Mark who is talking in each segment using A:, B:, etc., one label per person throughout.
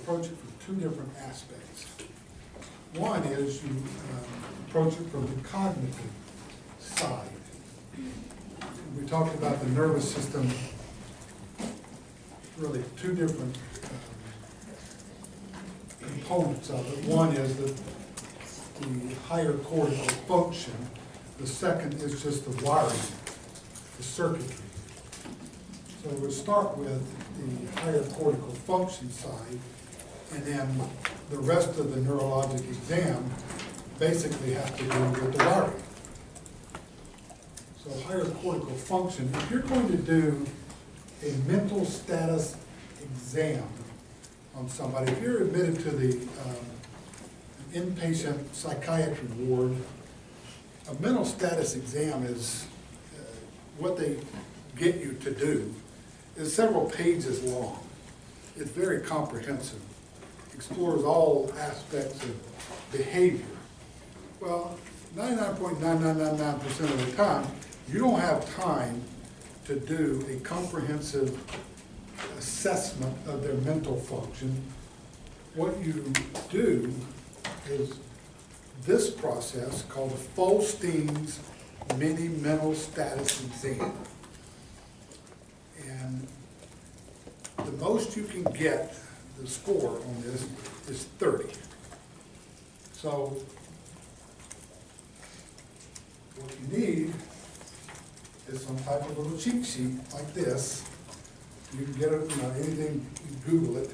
A: approach it from two different aspects. One is you approach it from the cognitive side. We talked about the nervous system, really two different components of it. One is the higher cortical function. The second is just the wiring, the circuitry. So we'll start with the higher cortical function side, and then the rest of the neurologic exam basically has to do with the wiring. So higher cortical function, if you're going to do a mental status exam on somebody, if you're admitted to the inpatient psychiatry ward, a mental status exam is what they get you to do is several pages long. It's very comprehensive, explores all aspects of behavior. Well, 99.9999% of the time, you don't have time to do a comprehensive assessment of their mental function. What you do is this process called the Folstein's Mini Mental Status Exam. And the most you can get, the score on this, is 30. So what you need is some type of little cheat sheet like this. You can get it, anything, you Google it,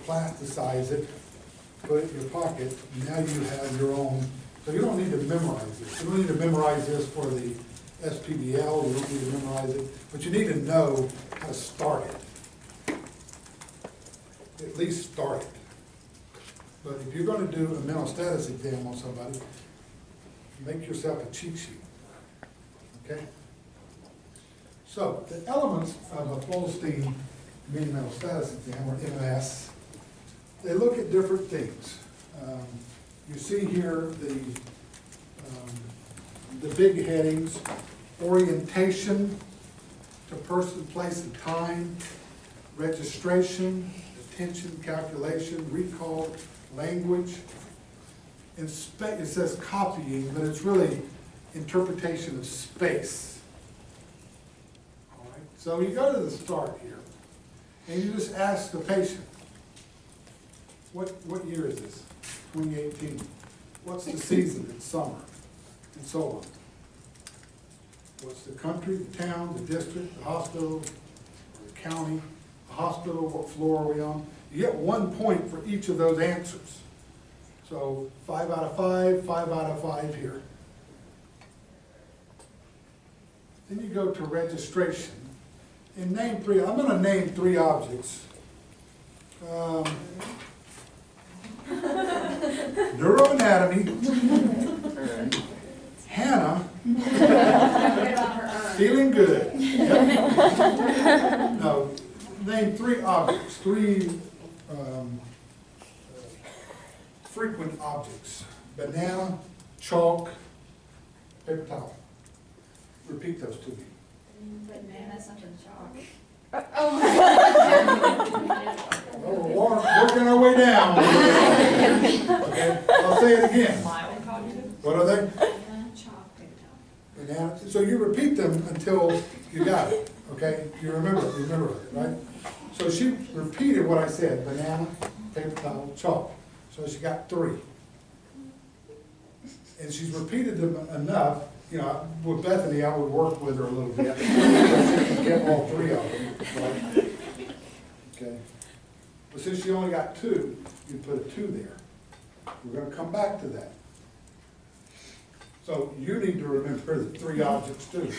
A: plasticize it, put it in your pocket, and now you have your own. So you don't need to memorize this. You don't need to memorize this for the SPBL, you don't need to memorize it, but you need to know how to start it. At least start it. But if you're going to do a mental status exam on somebody, make yourself a cheat sheet. Okay? So, the elements of a Folstein Mini Mental Status Exam, or MS, they look at different things. You see here the big headings: orientation to person, place, and time, registration, attention, calculation, recall, language. It says copying, but it's really interpretation of space. All right. So you go to the start here, and you just ask the patient, what year is this? 2018. What's the season? It's summer, and so on. What's the country, the town, the district, the hospital, or the county, the hospital, what floor are we on? You get 1 point for each of those answers. So 5 out of 5, 5 out of 5 here. Then you go to registration and name 3. I'm going to name 3 objects. Neuroanatomy, Hannah, feeling good. Yep. No, name 3 objects, 3 frequent objects: banana, chalk, paper towel. Repeat those to me.
B: Banana, something chalk.
C: Oh my God.
A: Well, we're working our way down. Okay, I'll say it again. What are they?
B: Banana, chalk, paper towel.
A: Banana. So you repeat them until you got it. Okay, you remember it, right? So she repeated what I said: banana, paper towel, chalk. So she got 3. And she's repeated them enough. With Bethany, I would work with her a little bit. To get all 3 of them. Right? Okay. But since she only got 2, you put a 2 there. We're going to come back to that. So you need to remember the 3 objects too.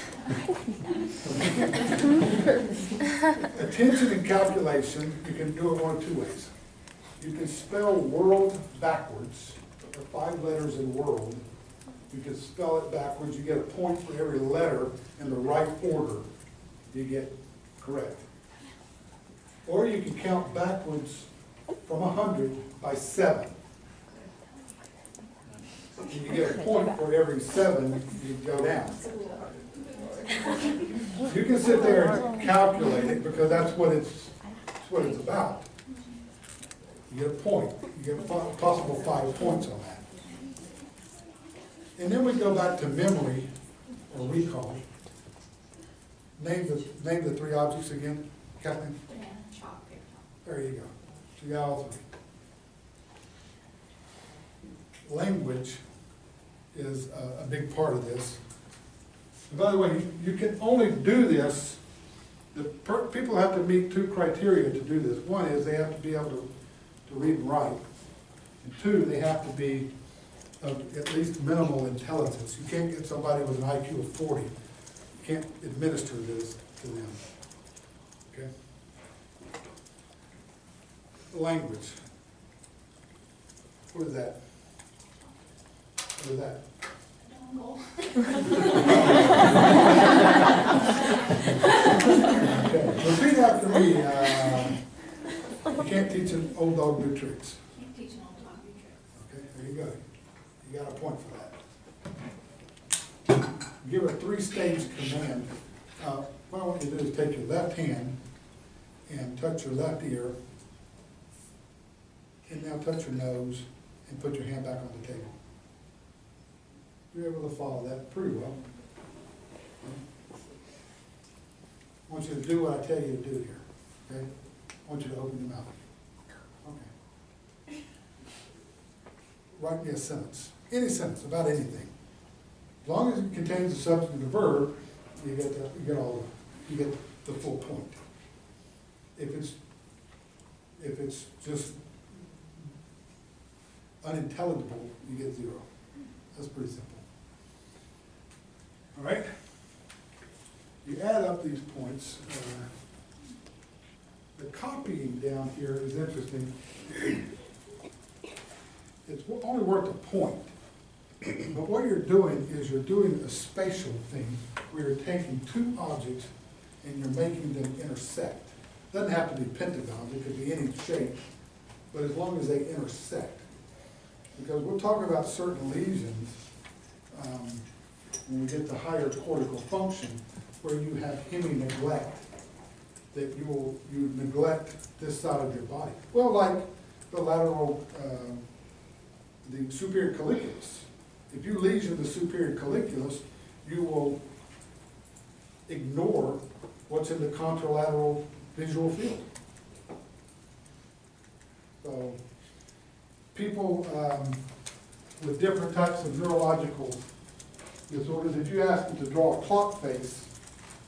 A: Attention and calculation, you can do it one of 2 ways. You can spell world backwards. There are 5 letters in world. You can spell it backwards. You get a point for every letter in the right order you get correct. Or you can count backwards from 100 by 7. And you get a point for every 7 you go down. You can sit there and calculate it because that's what it's That's what it's about. You get a point. You get possible 5 points on that. And then we go back to memory or recall. Name the 3 objects again, Kathleen.
B: Banana, chalk, paper, towel.
A: There you go. So you got all 3. Language is a big part of this. And by the way, you can only do this, people have to meet 2 criteria to do this. One is they have to be able to read and write. And 2, they have to be of at least minimal intelligence. You can't get somebody with an IQ of 40. You can't administer this to them. Okay? Language. What is that? What is that?
B: Dongle.
A: Okay. Repeat after me. You can't teach an old dog new tricks.
B: Can't teach an old dog new tricks.
A: Okay, there you go. You got a point for that. Give a 3-stage command. What I want you to do is take your left hand and touch your left ear, and now touch your nose and put your hand back on the table. You're able to follow that pretty well. I want you to do what I tell you to do here. Okay? I want you to open your mouth. Okay. Write me a sentence. Any sentence about anything. As long as it contains the subject and the verb, you get the full point. If it's just unintelligible, you get 0. That's pretty simple. All right? You add up these points. The copying down here is interesting. It's only worth a point. But what you're doing is you're doing a spatial thing where you're taking 2 objects and you're making them intersect. Doesn't have to be pentagons, it could be any shape, but as long as they intersect. Because we'll talk about certain lesions when we get to higher cortical function where you have hemi-neglect, that you neglect this side of your body. Well, like the lateral, the superior colliculus. If you lesion the superior colliculus, you will ignore what's in the contralateral visual field. So people with different types of neurological disorders, if you ask them to draw a clock face,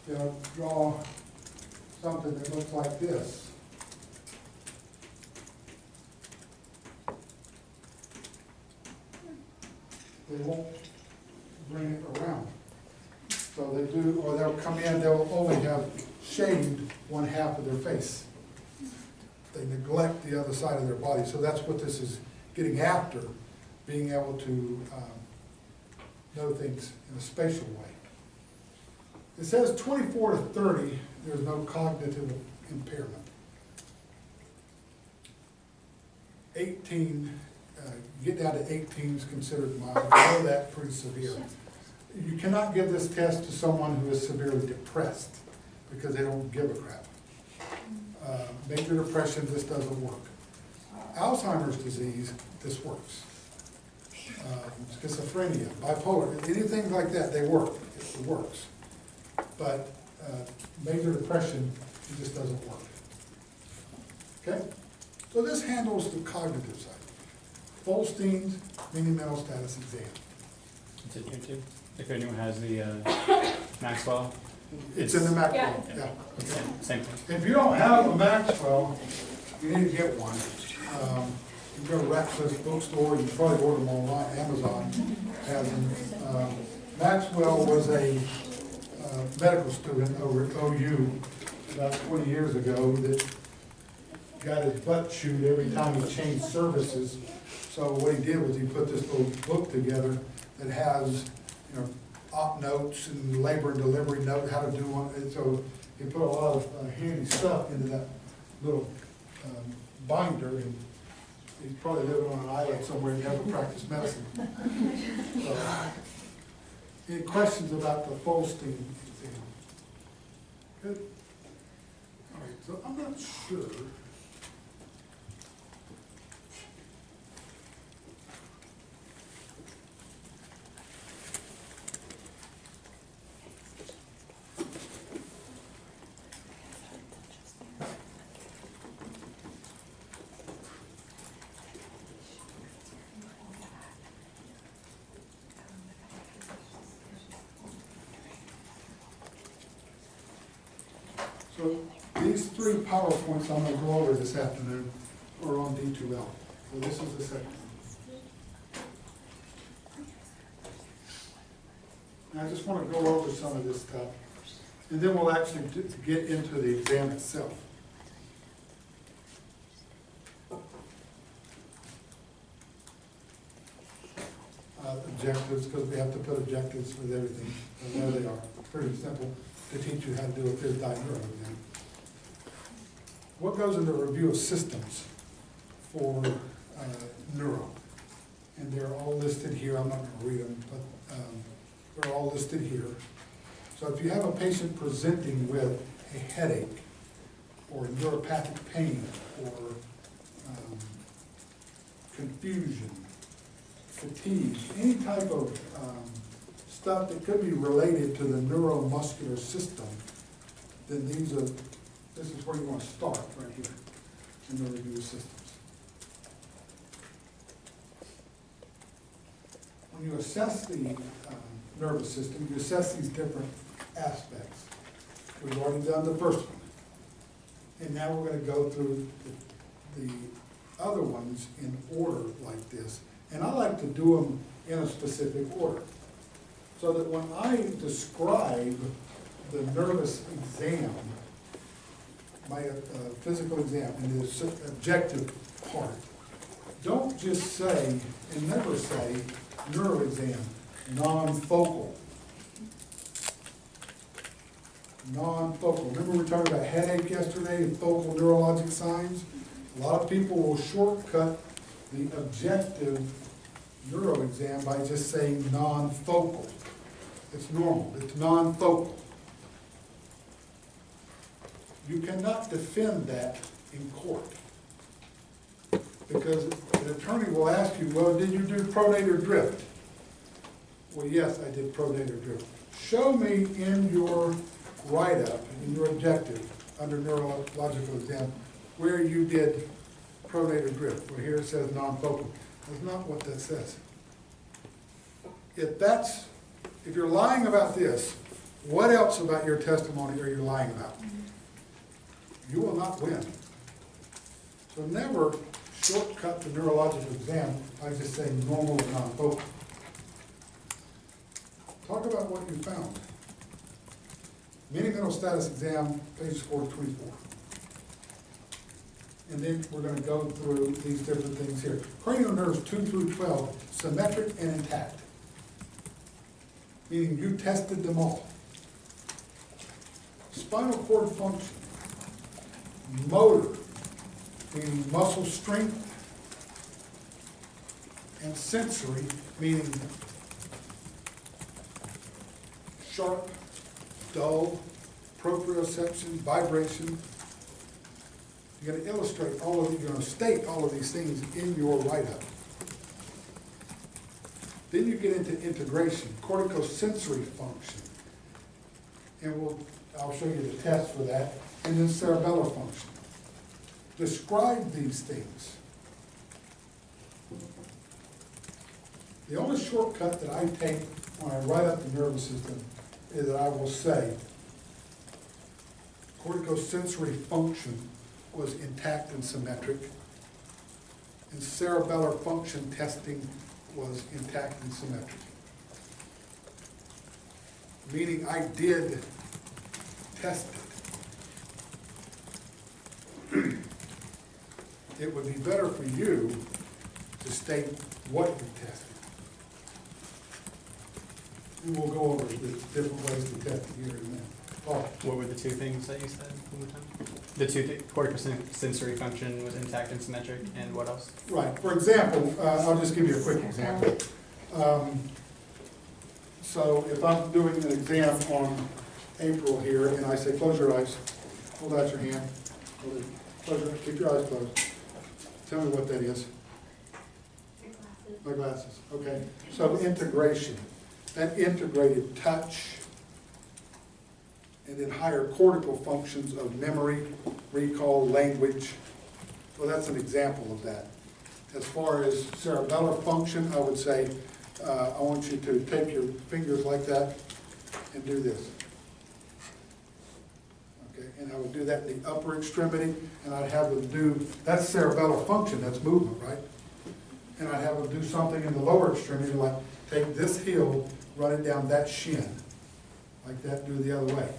A: they'll draw something that looks like this. They won't bring it around. So they do, or they'll come in, they'll only have shaved 1/2 of their face. They neglect the other side of their body. So that's what this is getting after, being able to know things in a spatial way. It says 24 to 30, there's no cognitive impairment. 18, get down to 18 is considered mild. Below that, pretty severe. You cannot give this test to someone who is severely depressed because they don't give a crap. Major depression, this doesn't work. Alzheimer's disease, this works. Schizophrenia, bipolar, anything like that, they work. It works. But major depression, it just doesn't work. Okay? So this handles the cognitive side. Folstein's mini mental status exam.
D: It's in here too. If anyone has the Maxwell.
A: It's in the Maxwell.
C: Yeah.
D: Okay, same thing.
A: If you don't have a Maxwell, you need to get one. You go to Ratcliffe's bookstore, you can probably order them online. Amazon has them. Maxwell was a medical student over at OU about 20 years ago that got his butt chewed every time he changed services. So what he did was he put this little book together that has, op notes and labor and delivery note, how to do one. And so he put a lot of handy stuff into that little binder, and he's probably living on an island somewhere and never practiced medicine. So, any questions about the Folstein exam? Good. All right, so I'm not sure. So these three PowerPoints I'm going to go over this afternoon are on D2L. So this is the second one. And I just want to go over some of this stuff, and then we'll actually get into the exam itself. Objectives, because we have to put objectives with everything. And there they are. Pretty simple to teach you how to do a fifth eye neuro exam. What goes into review of systems for neuro? And they're all listed here. I'm not going to read them, but they're all listed here. So if you have a patient presenting with a headache or neuropathic pain or confusion, fatigue, any type of stuff that could be related to the neuromuscular system, then this is where you want to start, right here, in the review of systems. When you assess the nervous system, you assess these different aspects. We've already done the first one. And now we're going to go through the other ones in order like this. And I like to do them in a specific order, so that when I describe the nervous exam, my physical exam, and the objective part, don't just say, and never say, neuro exam, non-focal. Non-focal. Remember we were talking about headache yesterday and focal neurologic signs? A lot of people will shortcut the objective neuro exam by just saying non-focal. It's normal, it's non-focal. You cannot defend that in court, because an attorney will ask you, well, did you do pronator drift? Well, yes, I did pronator drift. Show me in your write-up, in your objective, under neurological exam, where you did pronator drift. Well, here it says non-focal. That's not what that says. If you're lying about this, what else about your testimony are you lying about? You will not win. So never shortcut the neurological exam by just saying normal and non-focal. Talk about what you found. Mini mental status exam, page score 24. And then we're going to go through these different things here. Cranial nerves 2 through 12, symmetric and intact. Meaning you tested them all. Spinal cord function. Motor, meaning muscle strength. And sensory, meaning sharp, dull, proprioception, vibration. You're going to illustrate all of it, you're going to state all of these things in your write-up. Then you get into integration, corticosensory function. And I'll show you the test for that. And then cerebellar function. Describe these things. The only shortcut that I take when I write up the nervous system is that I will say corticosensory function was intact and symmetric, and cerebellar function testing was intact and symmetric. Meaning I did test it. It would be better for you to state what you tested. And we'll go over the different ways to test it here in a minute. Paul.
D: What were the two things that you said one more time? The two corticosensory function was intact and symmetric, and what else?
A: Right. For example, I'll just give you a quick example. So if I'm doing an exam on April here, and I say, close your eyes, hold out your hand, keep your eyes closed. Tell me what that is. My glasses. Okay. So integration, that integrated touch, and then higher cortical functions of memory, recall, language. Well, that's an example of that. As far as cerebellar function, I would say, I want you to take your fingers like that and do this. Okay, and I would do that in the upper extremity, and I'd have them do, that's cerebellar function, that's movement, right? And I'd have them do something in the lower extremity, like take this heel, run it down that shin, like that, do it the other way.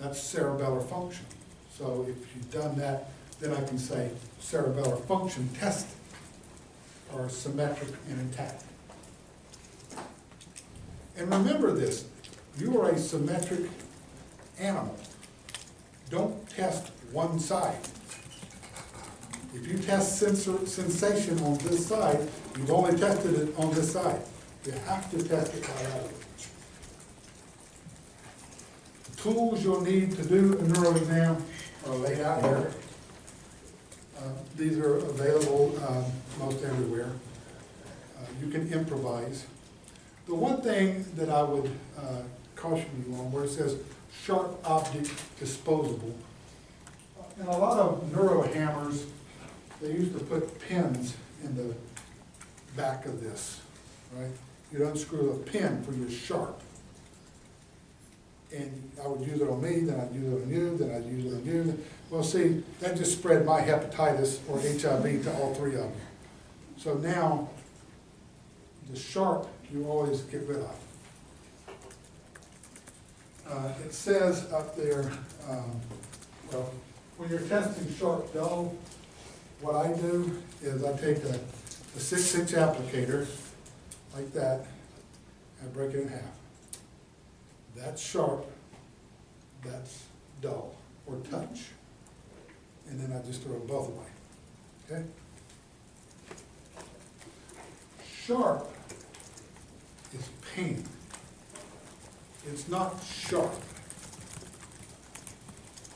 A: That's cerebellar function. So if you've done that, then I can say cerebellar function tested, or symmetric and intact. And remember this, you are a symmetric animal. Don't test one side. If you test sensation on this side, you've only tested it on this side. You have to test it bilaterally. The tools you'll need to do a neuro exam are laid out here. These are available most everywhere. You can improvise. The one thing that I would caution you on, where it says sharp object disposable, in a lot of neuro hammers, they used to put pins in the back of this, right? You'd unscrew a pin for your sharp. And I would use it on me, then I'd use it on you, then I'd use it on you. Well, see, that just spread my hepatitis or HIV to all three of them. So now, the sharp, you always get rid of. It says up there, well, when you're testing sharp dull, what I do is I take a 6-inch applicator, like that, and break it in half. That's sharp, that's dull, or touch. And then I just throw them both away, okay? Sharp is pain. It's not sharp.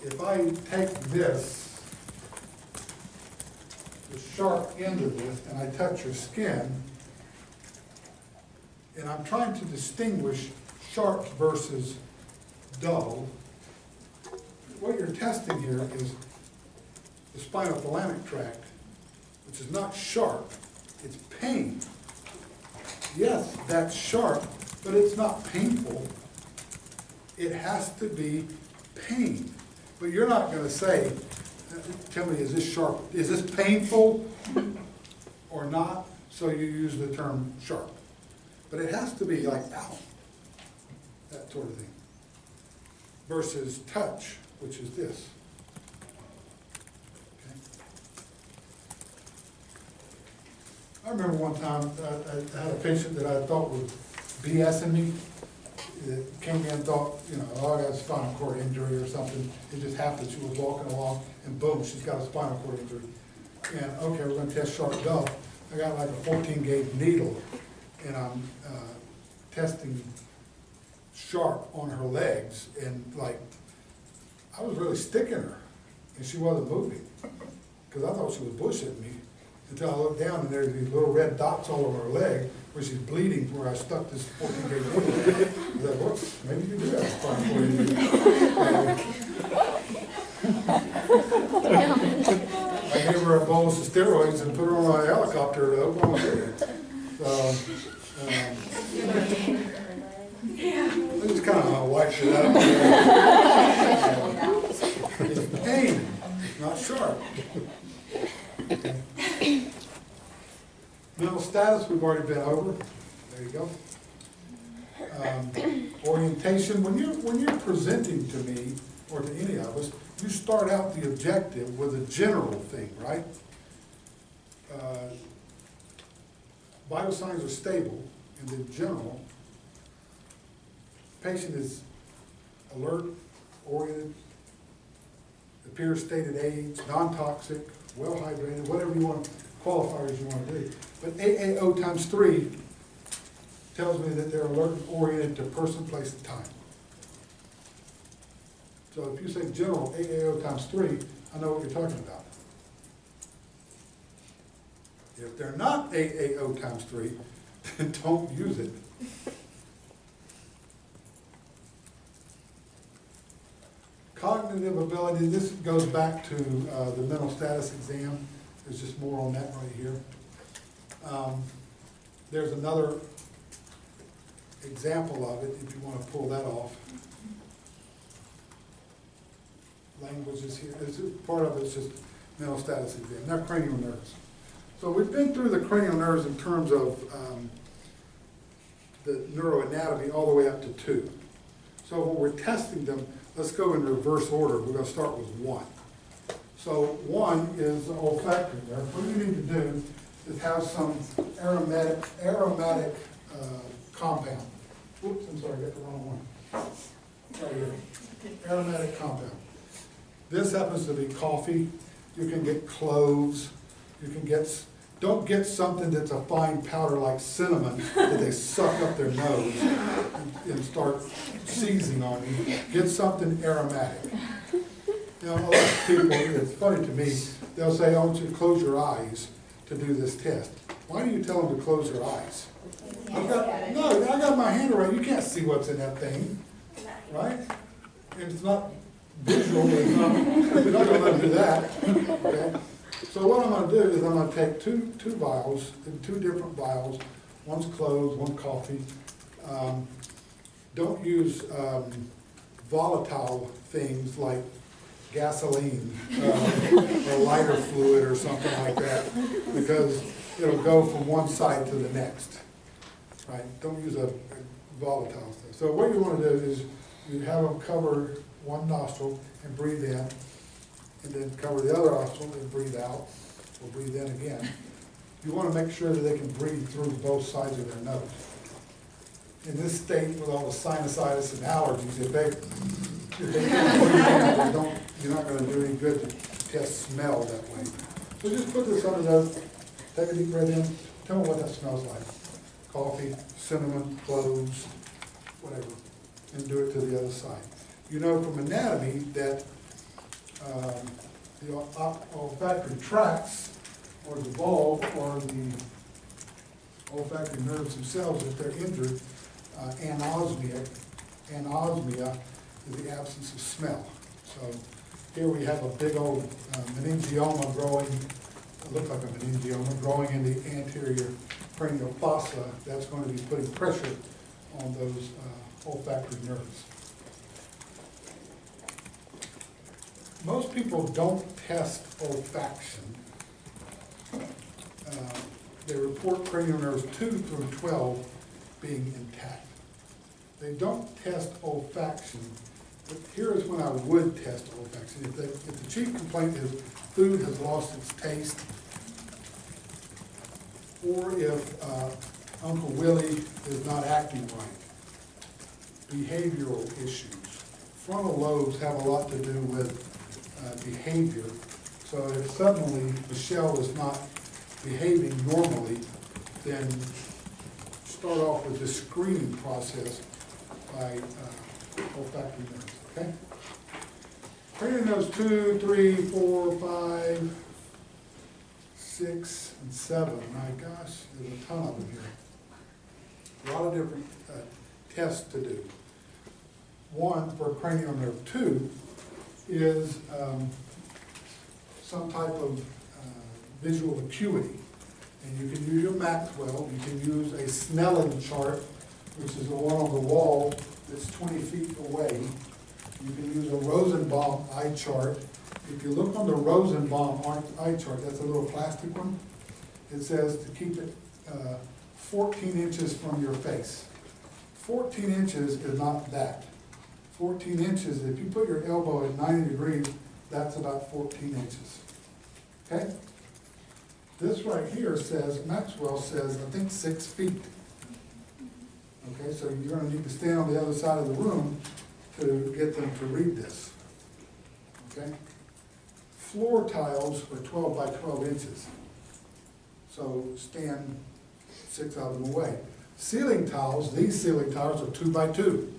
A: If I take this, the sharp end of this, and I touch your skin, and I'm trying to distinguish sharp versus dull, what you're testing here is the spinothalamic tract, which is not sharp, it's pain. Yes, that's sharp, but it's not painful. It has to be pain. But you're not going to say, tell me, is this sharp? Is this painful or not? So you use the term sharp. But it has to be like, ow, that sort of thing. Versus touch, which is this. Okay. I remember one time I had a patient that I thought was BSing me. That came in and thought, you know, oh, I got a spinal cord injury or something. It just happened. She was walking along, and boom, she's got a spinal cord injury. And okay, we're going to test sharp dull. I got like a 14-gauge needle, and I'm testing sharp on her legs, and like, I was really sticking her, and she wasn't moving, because I thought she was bullshitting me, until I looked down, and there's these little red dots all over her leg, where she's bleeding, where I stuck this 14-gauge needle. I was like, well, maybe you do have a spinal cord injury. I gave her a bolus of steroids and put her on a helicopter to Oklahoma City. So, I just kind of wiped it out. It's pain, not sharp. Mental status, we've already been over. There you go. Orientation, when you're presenting to me, or to any of us, you start out the objective with a general thing, right? Vital signs are stable, and then general. Patient is alert, oriented, appears stated age, non-toxic, well hydrated, whatever you want, qualifiers you want to do. But AAO times 3 tells me that they're alert and oriented to person, place, and time. So if you say general AAO times 3, I know what you're talking about. If they're not AAO times 3, then don't use it. Cognitive ability, this goes back to the mental status exam. There's just more on that right here. There's another example of it if you want to pull that off. languages here. Part of it's just mental status exam. Now cranial nerves. So we've been through the cranial nerves in terms of the neuroanatomy all the way up to 2. So when we're testing them, let's go in reverse order. We're going to start with 1. So 1 is the olfactory nerve. What you need to do is have some aromatic compound. Oops, I'm sorry, I got the wrong one. Right here. Aromatic compound. This happens to be coffee. You can get cloves. You can get, don't get something that's a fine powder like cinnamon that they suck up their nose and start seizing on you. Get something aromatic. You know, a lot of people, it's funny to me, they'll say, I want you to close your eyes to do this test. Why do you tell them to close their eyes? I got my hand around, you can't see what's in that thing, right? And it's not visual, but it's not, you're not going to let them do that, okay? So what I'm going to do is I'm going to take two vials, in 2 different vials. One's cloves, one coffee. Don't use volatile things like gasoline or lighter fluid or something like that, because it'll go from one side to the next, right? Don't use a volatile thing. So what you want to do is you have them cover one nostril and breathe in, and then cover the other nostril and breathe out, or breathe in again. You want to make sure that they can breathe through both sides of their nose. In this state with all the sinusitis and allergies, if they don't, you're not going to do any good to test smell that way. So just put this under those, take a deep breath in, tell me what that smells like. Coffee, cinnamon, cloves, whatever, and do it to the other side. You know from anatomy that the olfactory tracts, or the bulb, or the olfactory nerves themselves, if they're injured, anosmia is the absence of smell. So here we have a big old meningioma growing, it looks like a meningioma, growing in the anterior cranial fossa. That's going to be putting pressure on those olfactory nerves. Most people don't test olfaction. They report cranial nerves 2 through 12 being intact. They don't test olfaction, but here is when I would test olfaction. If the chief complaint is food has lost its taste, or if Uncle Willie is not acting right, behavioral issues. Frontal lobes have a lot to do with behavior. So if suddenly Michelle is not behaving normally, then start off with this screening process by olfactory nerves, okay? Cranial nerves 2, 3, 4, 5, 6, and 7. My gosh, there's a ton of them here. A lot of different tests to do. One for cranial nerve 2 is some type of visual acuity. And you can use your Maxwell, you can use a Snellen chart, which is the one on the wall that's 20 feet away. You can use a Rosenbaum eye chart. If you look on the Rosenbaum eye chart, that's a little plastic one, it says to keep it 14 inches from your face. 14 inches is not that. 14 inches, if you put your elbow at 90 degrees, that's about 14 inches. Okay? This right here says, Maxwell says, I think 6 feet. Okay, so you're going to need to stand on the other side of the room to get them to read this. Okay? Floor tiles are 12 by 12 inches. So stand 6 of them away. Ceiling tiles, these ceiling tiles are 2 by 2.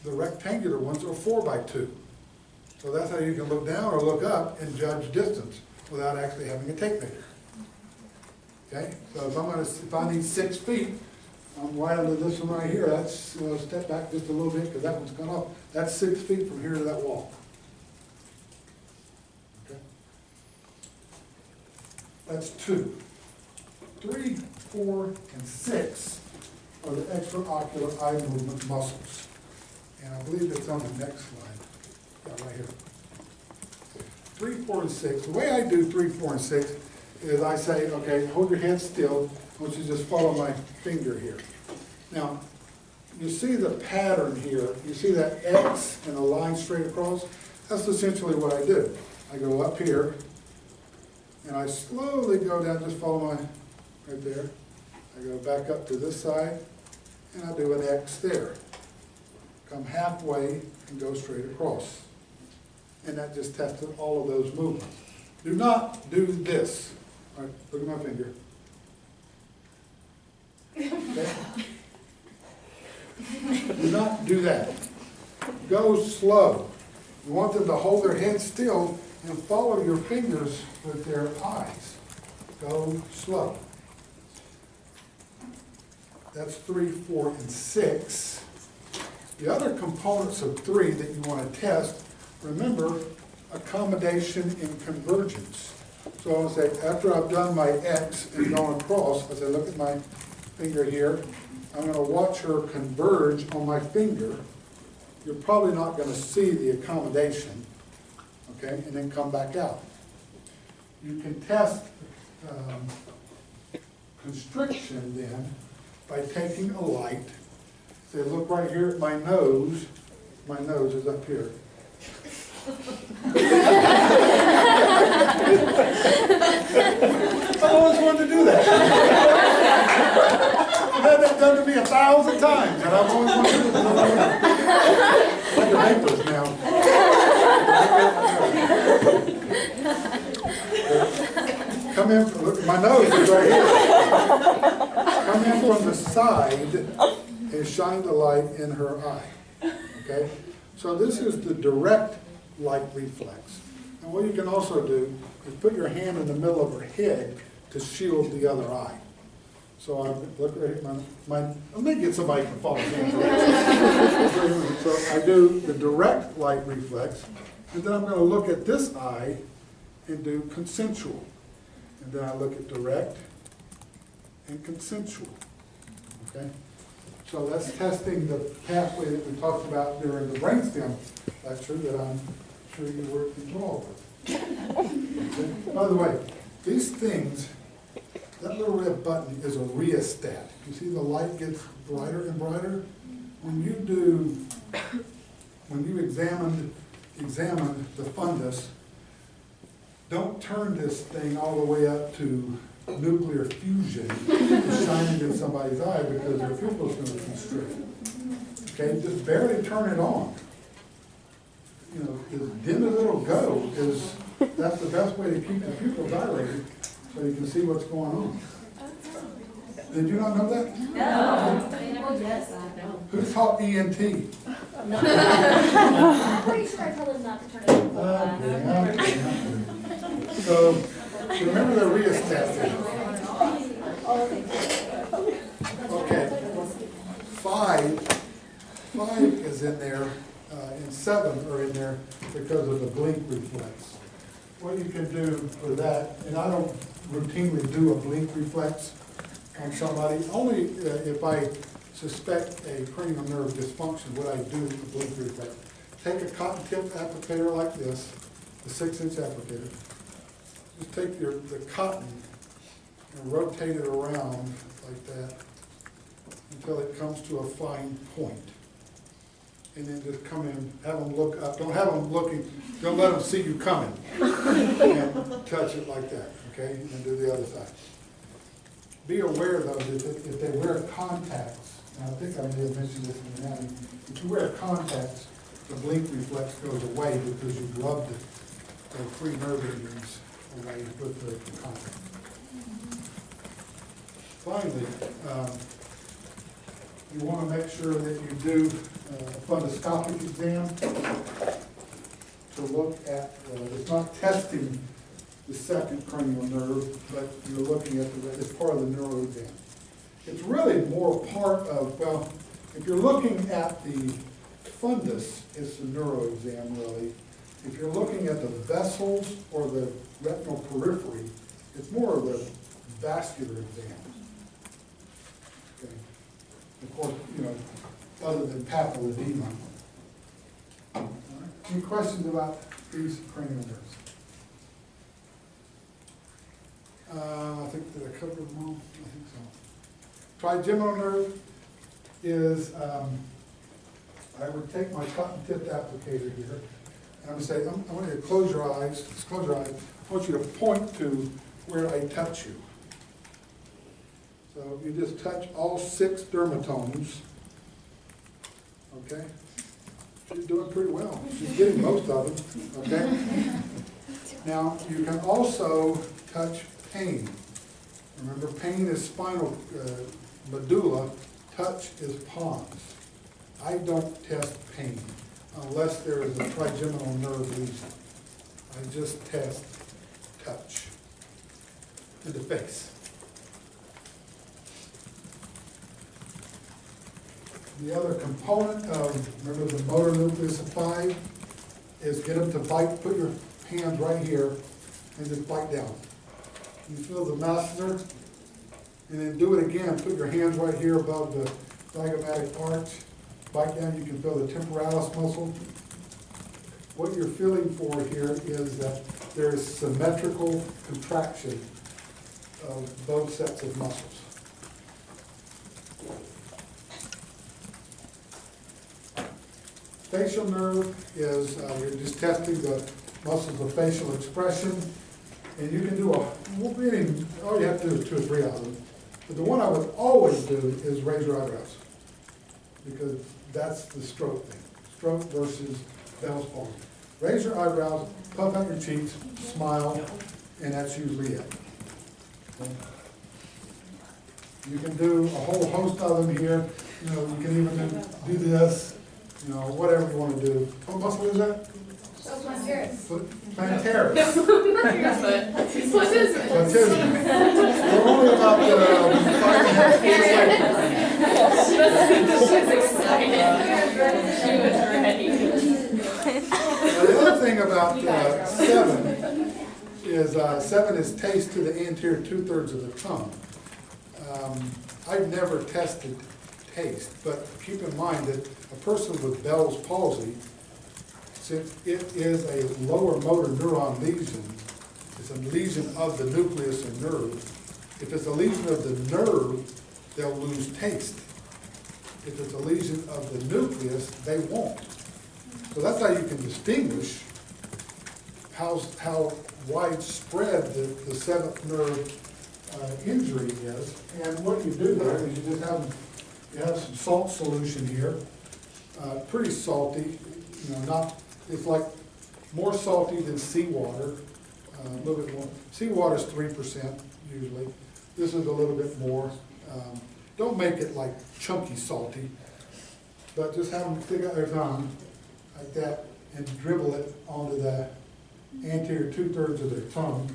A: The rectangular ones are 4 by 2. So that's how you can look down or look up and judge distance without actually having a tape measure. Okay, so if I need 6 feet, I'm right under this one right here. That's step back just a little bit because that one's gone off. That's 6 feet from here to that wall. Okay, that's 2. 3, 4, and 6 are the extraocular eye movement muscles. And I believe it's on the next slide. Yeah, right here. 3, 4, and 6. The way I do 3, 4, and 6 is I say, okay, hold your hand still. I want you to just follow my finger here. Now, you see the pattern here. You see that X and a line straight across? That's essentially what I do. I go up here, and I slowly go down, just follow my, right there. I go back up to this side, and I do an X there. Come halfway and go straight across. And that just tests all of those movements. Do not do this. All right, look at my finger. Okay? Do not do that. Go slow. You want them to hold their head still and follow your fingers with their eyes. Go slow. That's 3, 4, and 6. The other components of 3 that you want to test, remember, accommodation and convergence. So I'll say, after I've done my X and gone across, I say, look at my finger here. I'm going to watch her converge on my finger. You're probably not going to see the accommodation, okay, and then come back out. You can test constriction then by taking a light. Say, look right here at my nose. My nose is up here. I always wanted to do that. I've had that done to me 1,000 times, and I've always wanted to do it. I can make this now. Come in, look, my nose is right here. Come in from the side and shine the light in her eye. Okay? So this is the direct light reflex. And what you can also do is put your hand in the middle of her head to shield the other eye. So I look right at let me get somebody to follow me. So I do the direct light reflex, and then I'm going to look at this eye and do consensual. And then I look at direct and consensual. Okay? So that's testing the pathway that we talked about during the brainstem lecture that I'm sure you were involved with. Okay? By the way, these things, that little red button is a rheostat. You see the light gets brighter and brighter? When you examine the fundus, don't turn this thing all the way up to nuclear fusion and shine it in somebody's eye because their pupil's going to constrict. Okay, just barely turn it on. You know, as dim as it'll go, that's the best way to keep the pupil dilated so you can see what's going on. Did you not know that?
C: No. Yes, I know.
A: Who taught ENT?
C: No. I'm pretty sure I told him not to turn it on.
A: So, remember the rheostat thing. Okay. 5 is in there, and 7 are in there because of the blink reflex. What you can do for that, and I don't routinely do a blink reflex on somebody, only if I suspect a cranial nerve dysfunction, what I do with the blink reflex. Take a cotton tip applicator like this, the 6-inch applicator. Just take the cotton and rotate it around like that until it comes to a fine point. And then just come in, have them look up. Don't have them looking, don't let them see you coming. And touch it like that, okay? And then do the other side. Be aware, though, that if they wear contacts, and I think I may have mentioned this in the anatomy, if you wear contacts, the blink reflex goes away because you've rubbed the free nerve endings away with the contact. Finally, you want to make sure that you do a fundoscopic exam to look at, it's not testing the second cranial nerve, but you're looking at it's part of the neuro exam. It's really more part of, well, if you're looking at the fundus, it's the neuro exam really. If you're looking at the vessels or the retinal periphery, it's more of the vascular exam. Okay. Of course, you know, other than papilledema. Any questions about these cranial nerves? I think that I covered them all. I think so. Trigeminal nerve is, I would take my cotton-tipped applicator here, and I'm going to say, I want you to close your eyes. Just close your eyes. I want you to point to where I touch you. So you just touch all 6 dermatomes. Okay? She's doing pretty well. She's getting most of them. Okay? Now, you can also touch pain. Remember, pain is spinal medulla. Touch is pons. I don't test pain unless there is a trigeminal nerve lesion. I just test touch in the face. The other component of, remember, the motor nucleus of 5 is get them to bite. Put your hands right here and just bite down. You feel the masseter, and then do it again. Put your hands right here above the diaphragmatic arch. Bite down. You can feel the temporalis muscle. What you're feeling for here is that there is symmetrical contraction of both sets of muscles. Facial nerve is, you're just testing the muscles of facial expression, and you can do all you have to do is 2 or 3 of them. But the one I would always do is raise your eyebrows, because that's the stroke thing. Stroke versus Bell's palsy. Raise your eyebrows, puff out your cheeks, smile, and that's usually it. You can do a whole host of them here. You know, you can even do this. You know, whatever you want to do. What muscle is that? Plantaris. Platysma. We're only about 5.5 Now, the other thing about 7 is 7 is taste to the anterior 2/3 of the tongue. I've never tested taste, but keep in mind that a person with Bell's palsy, since it is a lower motor neuron lesion, it's a lesion of the nucleus and nerve. If it's a lesion of the nerve, they'll lose taste. If it's a lesion of the nucleus, they won't. So that's how you can distinguish how widespread the 7th nerve injury is. And what you do there is you just have some salt solution here, pretty salty, you know, it's like more salty than seawater, a little bit more. Seawater is 3% usually. This is a little bit more. Don't make it like chunky salty, but just have them stick out their tongue like that and dribble it onto the anterior 2/3 of their tongue.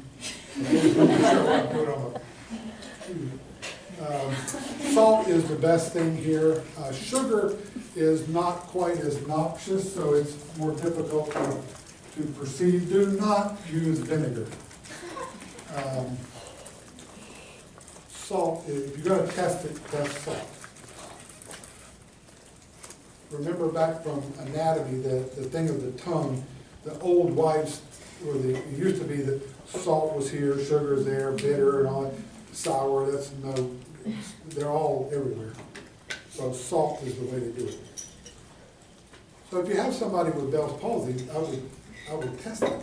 A: Salt is the best thing here. Sugar is not quite as noxious, so it's more difficult to perceive. Do not use vinegar. Salt, if you're going to test it, test salt. Remember back from anatomy, the thing of the tongue, the old wives, it used to be that salt was here, sugar's there, bitter and all that. Sour, they're all everywhere. So salt is the way to do it. So if you have somebody with Bell's palsy, I would test it.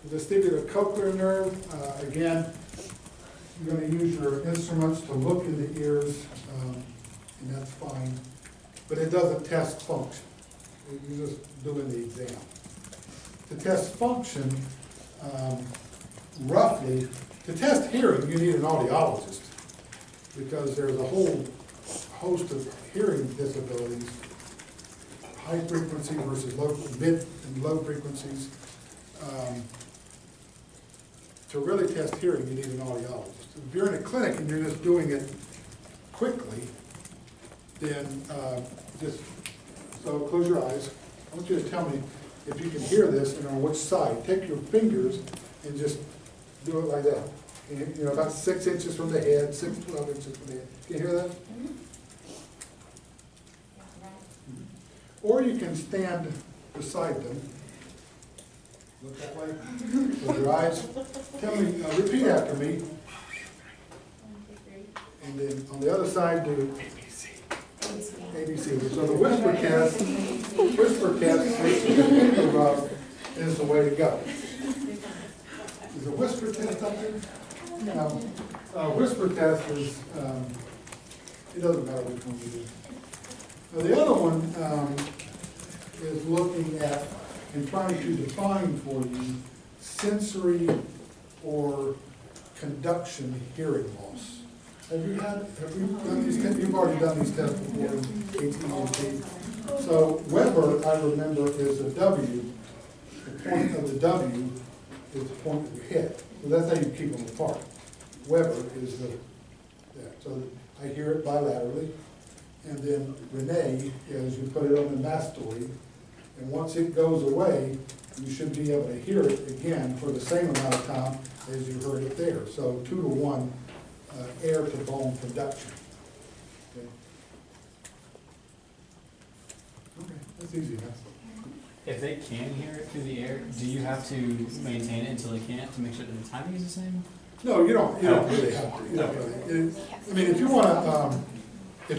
A: The vestibulocochlear nerve, again, you're going to use your instruments to look in the ears, and that's fine. But it doesn't test function. You're just doing the exam. To test function, roughly, to test hearing, you need an audiologist, because there's a whole host of hearing disabilities, high frequency versus mid and low frequencies. To really test hearing, you need an audiologist. If you're in a clinic and you're just doing it quickly, then so close your eyes. I want you to tell me if you can hear this and on which side. Take your fingers and just do it like that. You know, about 6 inches from the head, 6 to 12 inches from the head. Can you hear that? or you can stand beside them. Look that way. Close your eyes. Tell me, repeat after me.
C: 1, 2, 3.
A: And then on the other side, do ABC. So the whisper test, is the way to go. Is a whisper test up there? No. Whisper test is, it doesn't matter which one you do. Now the other one is looking at and trying to define for you sensory or conduction hearing loss. Have you done these tests? You've already done these tests before in AT&T. So Weber, I remember, is a W. The point of the W is the point of your head. So that's how you keep them apart. Weber is that. So I hear it bilaterally. And then Renee is you put it on the mastoid. And once it goes away, you should be able to hear it again for the same amount of time as you heard it there. So 2 to 1 air to bone conduction. Okay, that's easy enough.
D: If they can hear it through the air, do you have to maintain it until they can't to make sure that the timing is the same?
A: No, you don't really have to. You don't really. I mean, if you want to,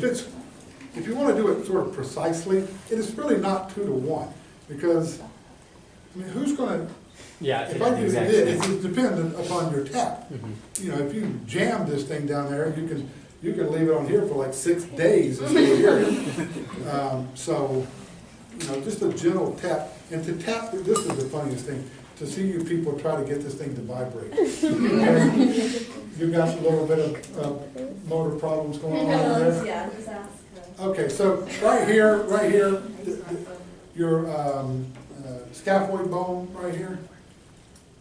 A: if you want to do it sort of precisely, it is really not 2 to 1 because, I mean, who's going to?
D: Yeah,
A: if I do this, it's dependent upon your tap.
D: Mm-hmm.
A: You know, if you jam this thing down there, you can leave it on here for like 6 days and still hear it. So, you know, just a gentle tap. And to tap, this is the funniest thing, to see you people try to get this thing to vibrate. Okay? You've got a little bit of motor problems going on there.
C: Yeah, just ask.
A: Okay, so right here, your scaphoid bone right here,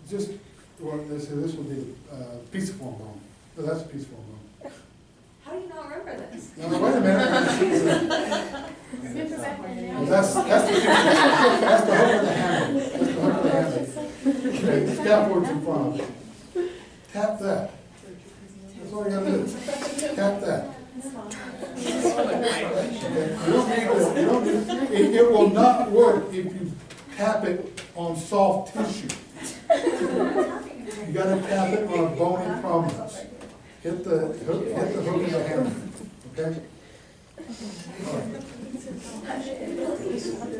A: just, well, this will be pisiform bone. No, that's a pisiform bone.
C: How do you not remember this?
A: No, wait a minute. Well, that's the hook of the handle. That's the hook of the handle. Okay, the scaphoid's in front of it. Tap that. That's all you gotta do. Tap that. Okay. It will not work if you tap it on soft tissue. You gotta tap it on a bony prominence. Hit the hook of the handle. Okay? All right.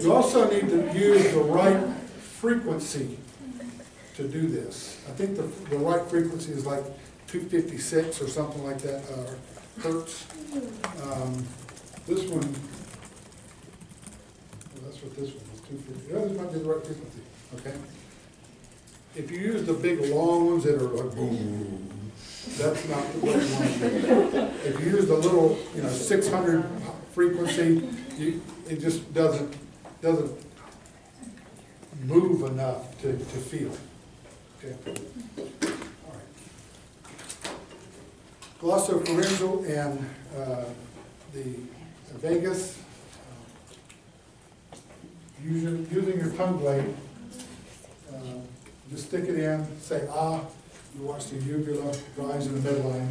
A: You also need to use the right frequency to do this. I think the right frequency is like 256 or something like that, hertz. This one, well, that's what this one is, 250. Yeah, this might be the right frequency, okay? If you use the big long ones that are like boom, that's not the way you want to do it. If you use the little, 600 frequency, it just doesn't move enough to feel it. Okay. All right. Glossopharyngeal and the vagus, using your tongue blade, just stick it in, say ah, you watch the uvula rise in the midline.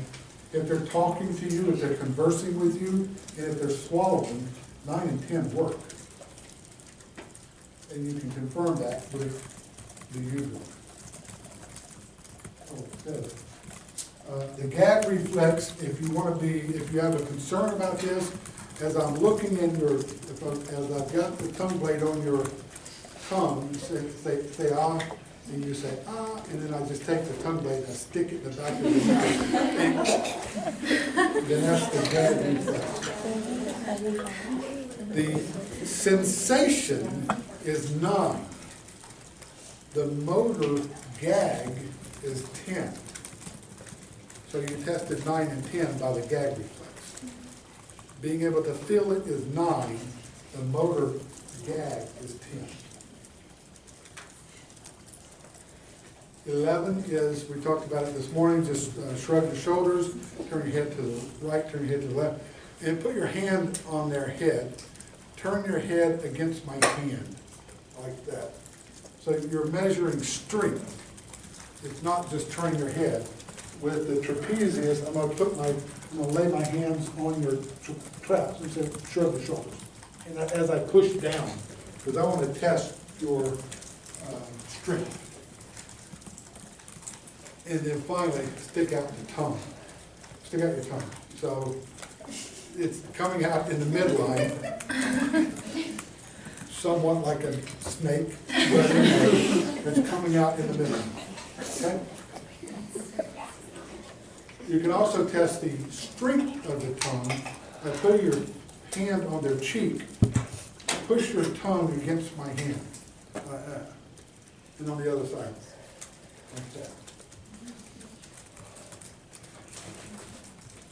A: If they're talking to you, if they're conversing with you, and if they're swallowing, 9 and 10 work. And you can confirm that with the uvula. Oh, good. The gag reflex, if you have a concern about this, as I'm looking in as I've got the tongue blade on your tongue, you say ah, and you say ah, and then I just take the tongue blade and I stick it in the back of your mouth. Then that's the gag reflex. The sensation is 9. The motor gag is 10. So you tested 9 and 10 by the gag reflex. Being able to feel it is 9. The motor gag is 10. 11 is, we talked about it this morning, just shrug your shoulders, turn your head to the right, turn your head to the left, and put your hand on their head. Turn your head against my hand, like that. So you're measuring strength. It's not just turn your head. With the trapezius, I'm going to lay my hands on your traps and say, shrug the shoulders. and as I push down, because I want to test your strength. And then finally, stick out your tongue. Stick out your tongue. So it's coming out in the midline, somewhat like a snake, but anyway, it's coming out in the midline. Okay? You can also test the strength of the tongue by putting your hand on their cheek. Push your tongue against my hand. And on the other side. Like that.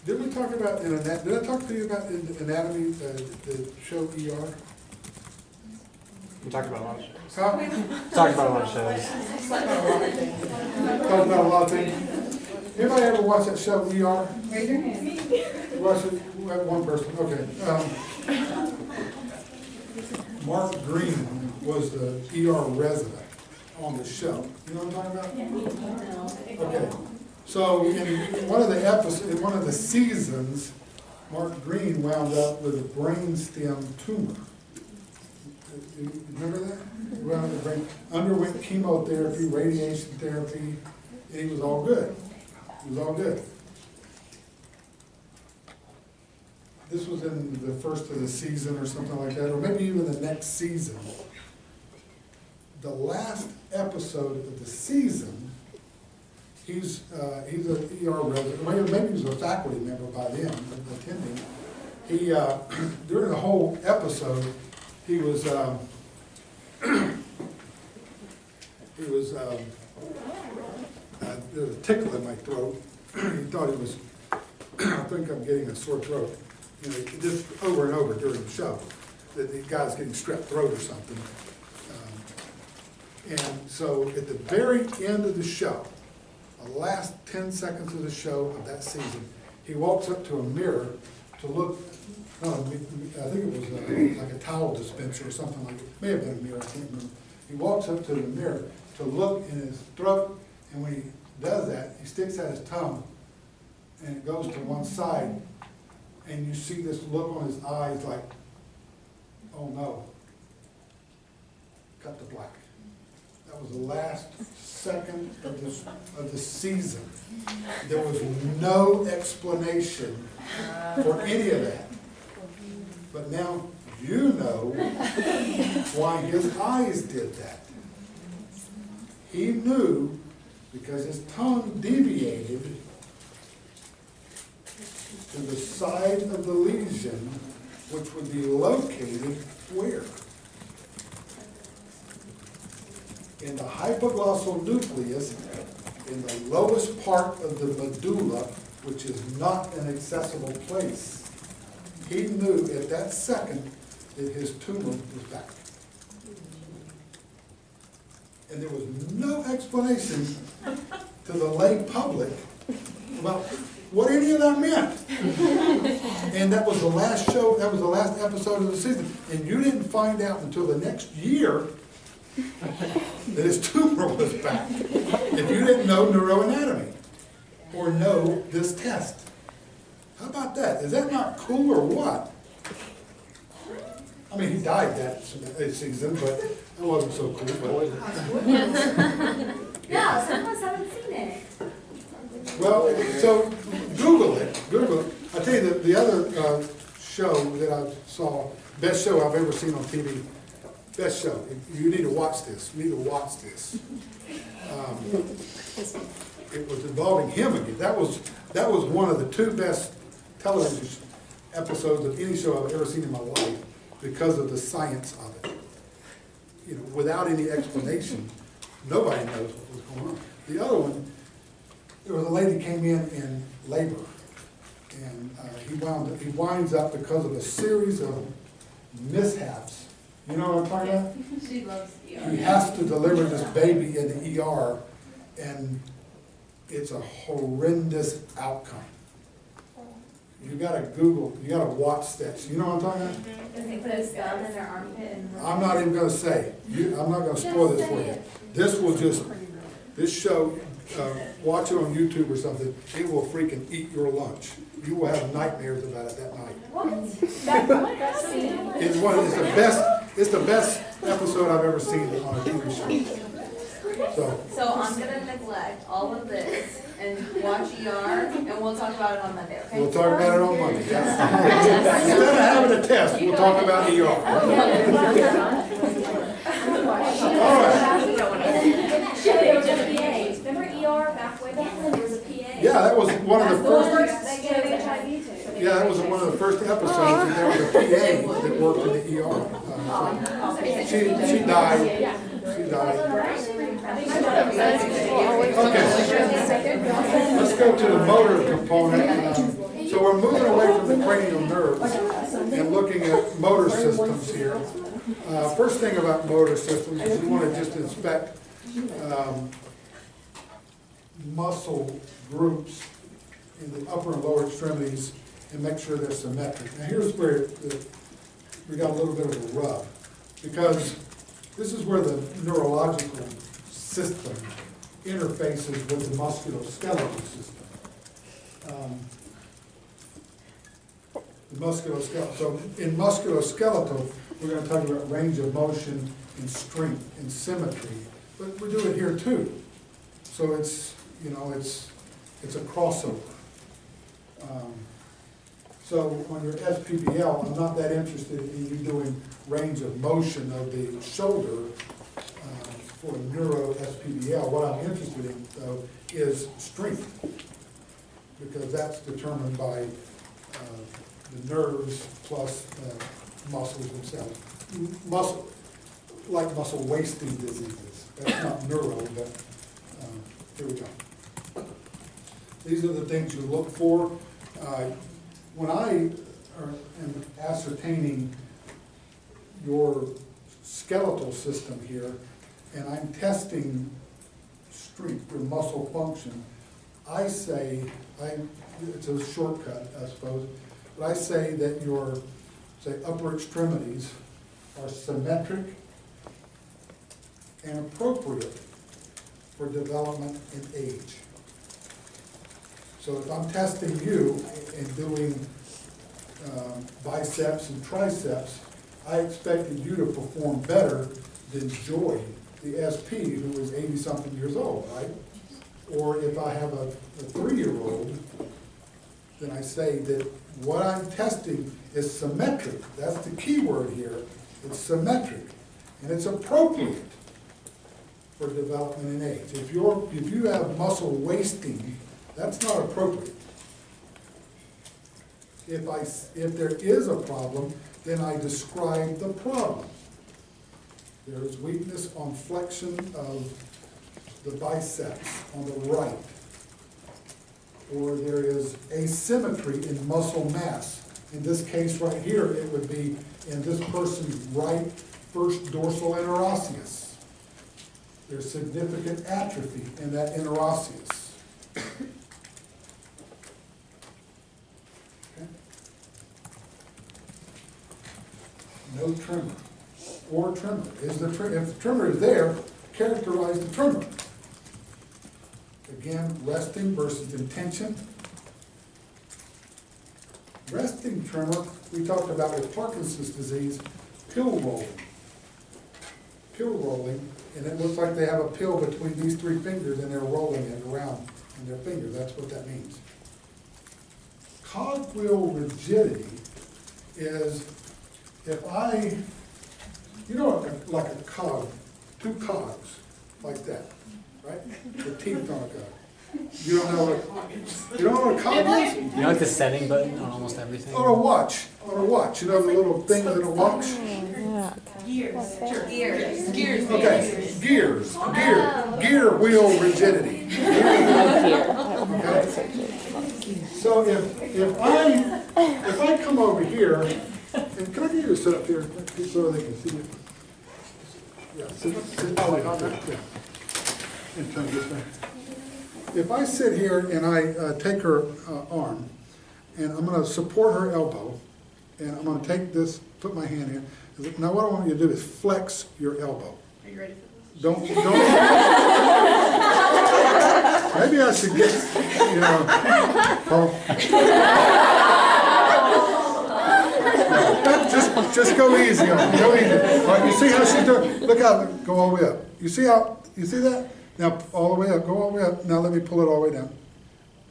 A: Did we talk about, did I talk to you about anatomy, the show ER?
D: We talked about a lot of shows.
A: Huh?
D: Talked about a lot of shows.
A: Talked about a lot of things. Anybody ever watch that show ER?
B: Raise your hand.
A: Watch it, we have one person, okay. Mark Green was the ER resident on the show. You know what I'm talking about? Okay. So in one of the episodes, in one of the seasons, Mark Green wound up with a brainstem tumor. You remember that? He wound up with brain, underwent chemotherapy, radiation therapy, and he was all good. He was all good. This was in the first of the season or something like that, or maybe even the next season. The last episode of the season, he's an ER resident, maybe he was a faculty member by then, attending. He, during the whole episode, he was there was a tickle in my throat. He thought he was, I think I'm getting a sore throat. You know, just over and over during the show, that the guy's getting strep throat or something. And so at the very end of the show, the last 10 seconds of the show of that season, he walks up to a mirror to look, I think it was like a towel dispenser or something like it. May have been a mirror, I can't remember. He walks up to the mirror to look in his throat, and when he does that, he sticks out his tongue, and it goes to one side, and you see this look on his eyes like, oh no, cut to black. That was the last second of the season. There was no explanation for any of that. But now you know why his eyes did that. He knew because his tongue deviated to the side of the lesion, which would be located where? In the hypoglossal nucleus, in the lowest part of the medulla, which is not an accessible place. He knew at that second that his tumor was back. And there was no explanation to the lay public about what any of that meant. And that was the last show, that was the last episode of the season. And you didn't find out until the next year that his tumor was back. If you didn't know neuroanatomy or know this test. How about that? Is that not cool or what? I mean, he died that season, but it wasn't so cool.
C: No, some of us haven't seen it.
A: Well, so Google it. Google it. I tell you, the other show that I saw, best show I've ever seen on TV, best show. You need to watch this. You need to watch this. It was involving him again. That was one of the two best television episodes of any show I've ever seen in my life because of the science of it. You know, without any explanation, nobody knows what was going on. The other one, there was a lady came in labor, and he winds up because of a series of mishaps. You know what I'm talking about?
B: She loves ER.
A: He has to deliver this baby in the ER, and it's a horrendous outcome. You gotta Google, you gotta watch this. You know what I'm talking about?
C: Does he put a scalp in their armpit and?
A: I'm not even gonna say. I'm not gonna spoil this for you. This will just, this show, watch it on YouTube or something, it will freaking eat your lunch. You will have nightmares about it that night.
C: What?
A: It's the best episode I've ever seen on a TV show.
B: So I'm gonna neglect all of this and watch ER, and we'll talk about it on Monday, okay?
A: We'll talk about it on Monday. Yes. Instead of having a test, we'll talk about ER. All right.
C: Remember ER back way back when there was a PA?
A: Yeah, that was one of the first.
C: They gave HIV to.
A: Yeah, that was one of the first episodes, and there was a PA that worked in the ER. She died. She died. Okay, let's go to the motor component. So we're moving away from the cranial nerves and looking at motor systems here. First thing about motor systems is you want to just inspect muscle groups in the upper and lower extremities and make sure they're symmetric. Now here's where we got a little bit of a rub, because this is where the neurological system interfaces with the musculoskeletal system. The musculoskeletal. So in musculoskeletal, we're going to talk about range of motion and strength and symmetry, but we do it here too. So it's, you know, it's a crossover. So on your SPBL, I'm not that interested in you doing range of motion of the shoulder for neuro SPBL. What I'm interested in, though, is strength, because that's determined by the nerves plus muscles themselves. Like muscle wasting diseases. That's not neuro, but here we go. These are the things you look for. When I am ascertaining your skeletal system here, and I'm testing strength or muscle function, I say, it's a shortcut, I suppose, but I say that your, say, upper extremities are symmetric and appropriate for development and age. So if I'm testing you and doing biceps and triceps, I expected you to perform better than Joy, the SP, who is 80-something years old, right? Or if I have a 3-year-old, then I say that what I'm testing is symmetric. That's the key word here. It's symmetric, and it's appropriate for development and age. If you have muscle wasting, that's not appropriate. If there is a problem, then I describe the problem. There is weakness on flexion of the biceps on the right, or there is asymmetry in muscle mass. In this case right here, it would be in this person's right first dorsal interosseous. There's significant atrophy in that interosseous. Okay. No tremor or tremor. If the tremor is there, characterize the tremor. Again, resting versus intention. Resting tremor, we talked about with Parkinson's disease, pill rolling. Pill rolling, and it looks like they have a pill between these 3 fingers and they're rolling it around in their finger. That's what that means. Cogwheel rigidity is if you know, like a cog, 2 cogs, like that, right? The teeth on a cog. You don't know what a cog is?
D: You know, like the setting button on almost everything?
A: On a watch, you know the little things in a watch?
B: Gears.
A: Okay, gear wheel rigidity. Okay? So if I come over here, and can I get you to sit up here so they can see you? Yeah, sit like on that. Yeah. And turn this way. If I sit here and I take her arm, and I'm going to support her elbow, and I'm going to take this, put my hand here. Now what I want you to do is flex your elbow.
B: Are you ready for this?
A: Don't to get, you know, oh. Just go easy on it, go easy. All right, you see how she's doing? Look out, go all the way up. You see that? Now, all the way up, go all the way up. Now let me pull it all the way down.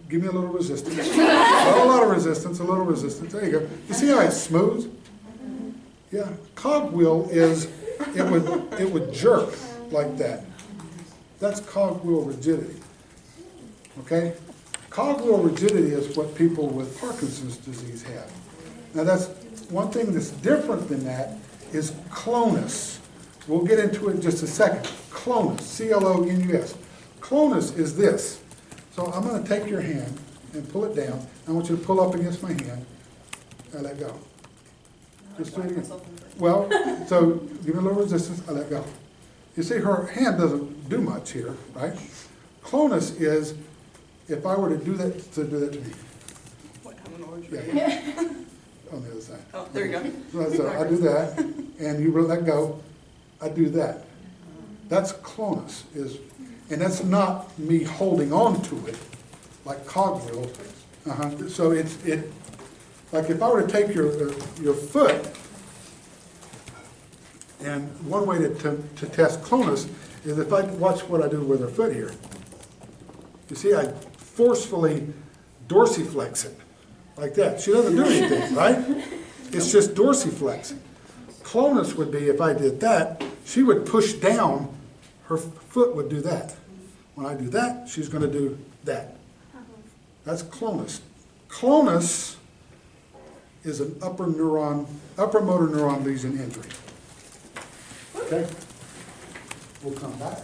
A: Give me a little resistance. Not a lot of resistance, a little resistance. There you go. You see how it's smooth? Yeah, cogwheel is, it would jerk like that. That's cogwheel rigidity. Okay? Cogwheel rigidity is what people with Parkinson's disease have. Now that's one thing that's different than that is clonus. We'll get into it in just a second. Clonus, C-L-O-N-U-S. Clonus is this. So I'm going to take your hand and pull it down. I want you to pull up against my hand and let go. Just do it again. Well, so give me a little resistance, I let go. You see her hand doesn't do much here, right? Clonus is if I were to do that to me.
E: What kind of noise?
A: Yeah. On the other side.
E: Oh, there you go.
A: So I do that, and you let go, I do that. That's clonus, and that's not me holding on to it, like cogwheel. So it's like if I were to take your foot, and one way to test clonus is if I watch what I do with her foot here. You see, I forcefully dorsiflex it, like that. She doesn't do anything, right? It's just dorsiflexing. Clonus would be if I did that, she would push down, her foot would do that. When I do that, she's going to do that. That's clonus. Clonus is an upper motor neuron lesion injury. Okay? We'll come back.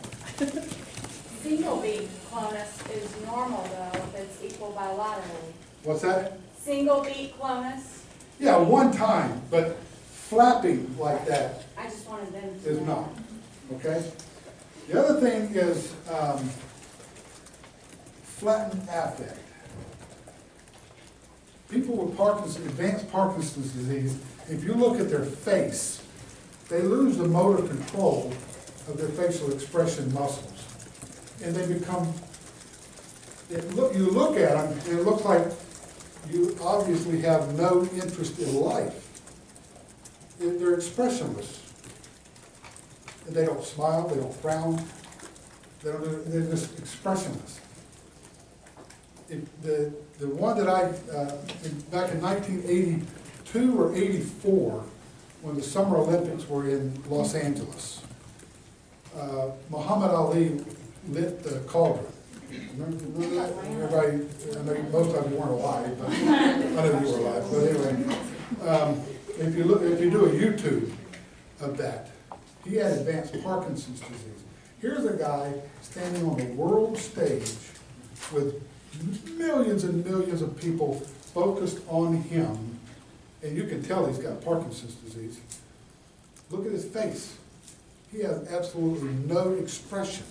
F: Single beat clonus is normal though, if it's equal bilaterally.
A: What's that?
F: Single beat clonus,
A: Yeah, one time, but flapping like that
F: I just wanted them to
A: is
F: know.
A: not. Okay? The other thing is flattened affect. People with advanced Parkinson's disease, if you look at their face, they lose the motor control of their facial expression muscles. And they become, you look at them, and it looks like you obviously have no interest in life. They're expressionless. And they don't smile, they don't frown, they're just expressionless. The one that back in 1982 or 84, when the Summer Olympics were in Los Angeles, Muhammad Ali lit the cauldron. Remember that? Everybody, I know most of you weren't alive, but I know you were alive. But anyway, if you do a YouTube of that, he had advanced Parkinson's disease. Here's a guy standing on the world stage with millions and millions of people focused on him, and you can tell he's got Parkinson's disease. Look at his face. He has absolutely no expression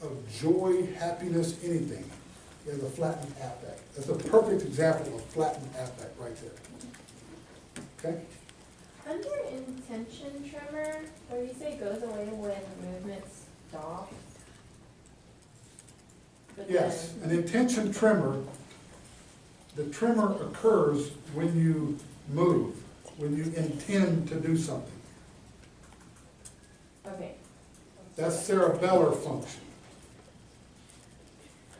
A: of joy, happiness, anything. He has a flattened affect. That's a perfect example of flattened affect right there. Okay?
C: Under intention tremor, or you say goes away when movement stops? But
A: Yes,
C: then-
A: an intention tremor, the tremor occurs when you move, when you intend to do something.
C: Okay.
A: That's cerebellar function.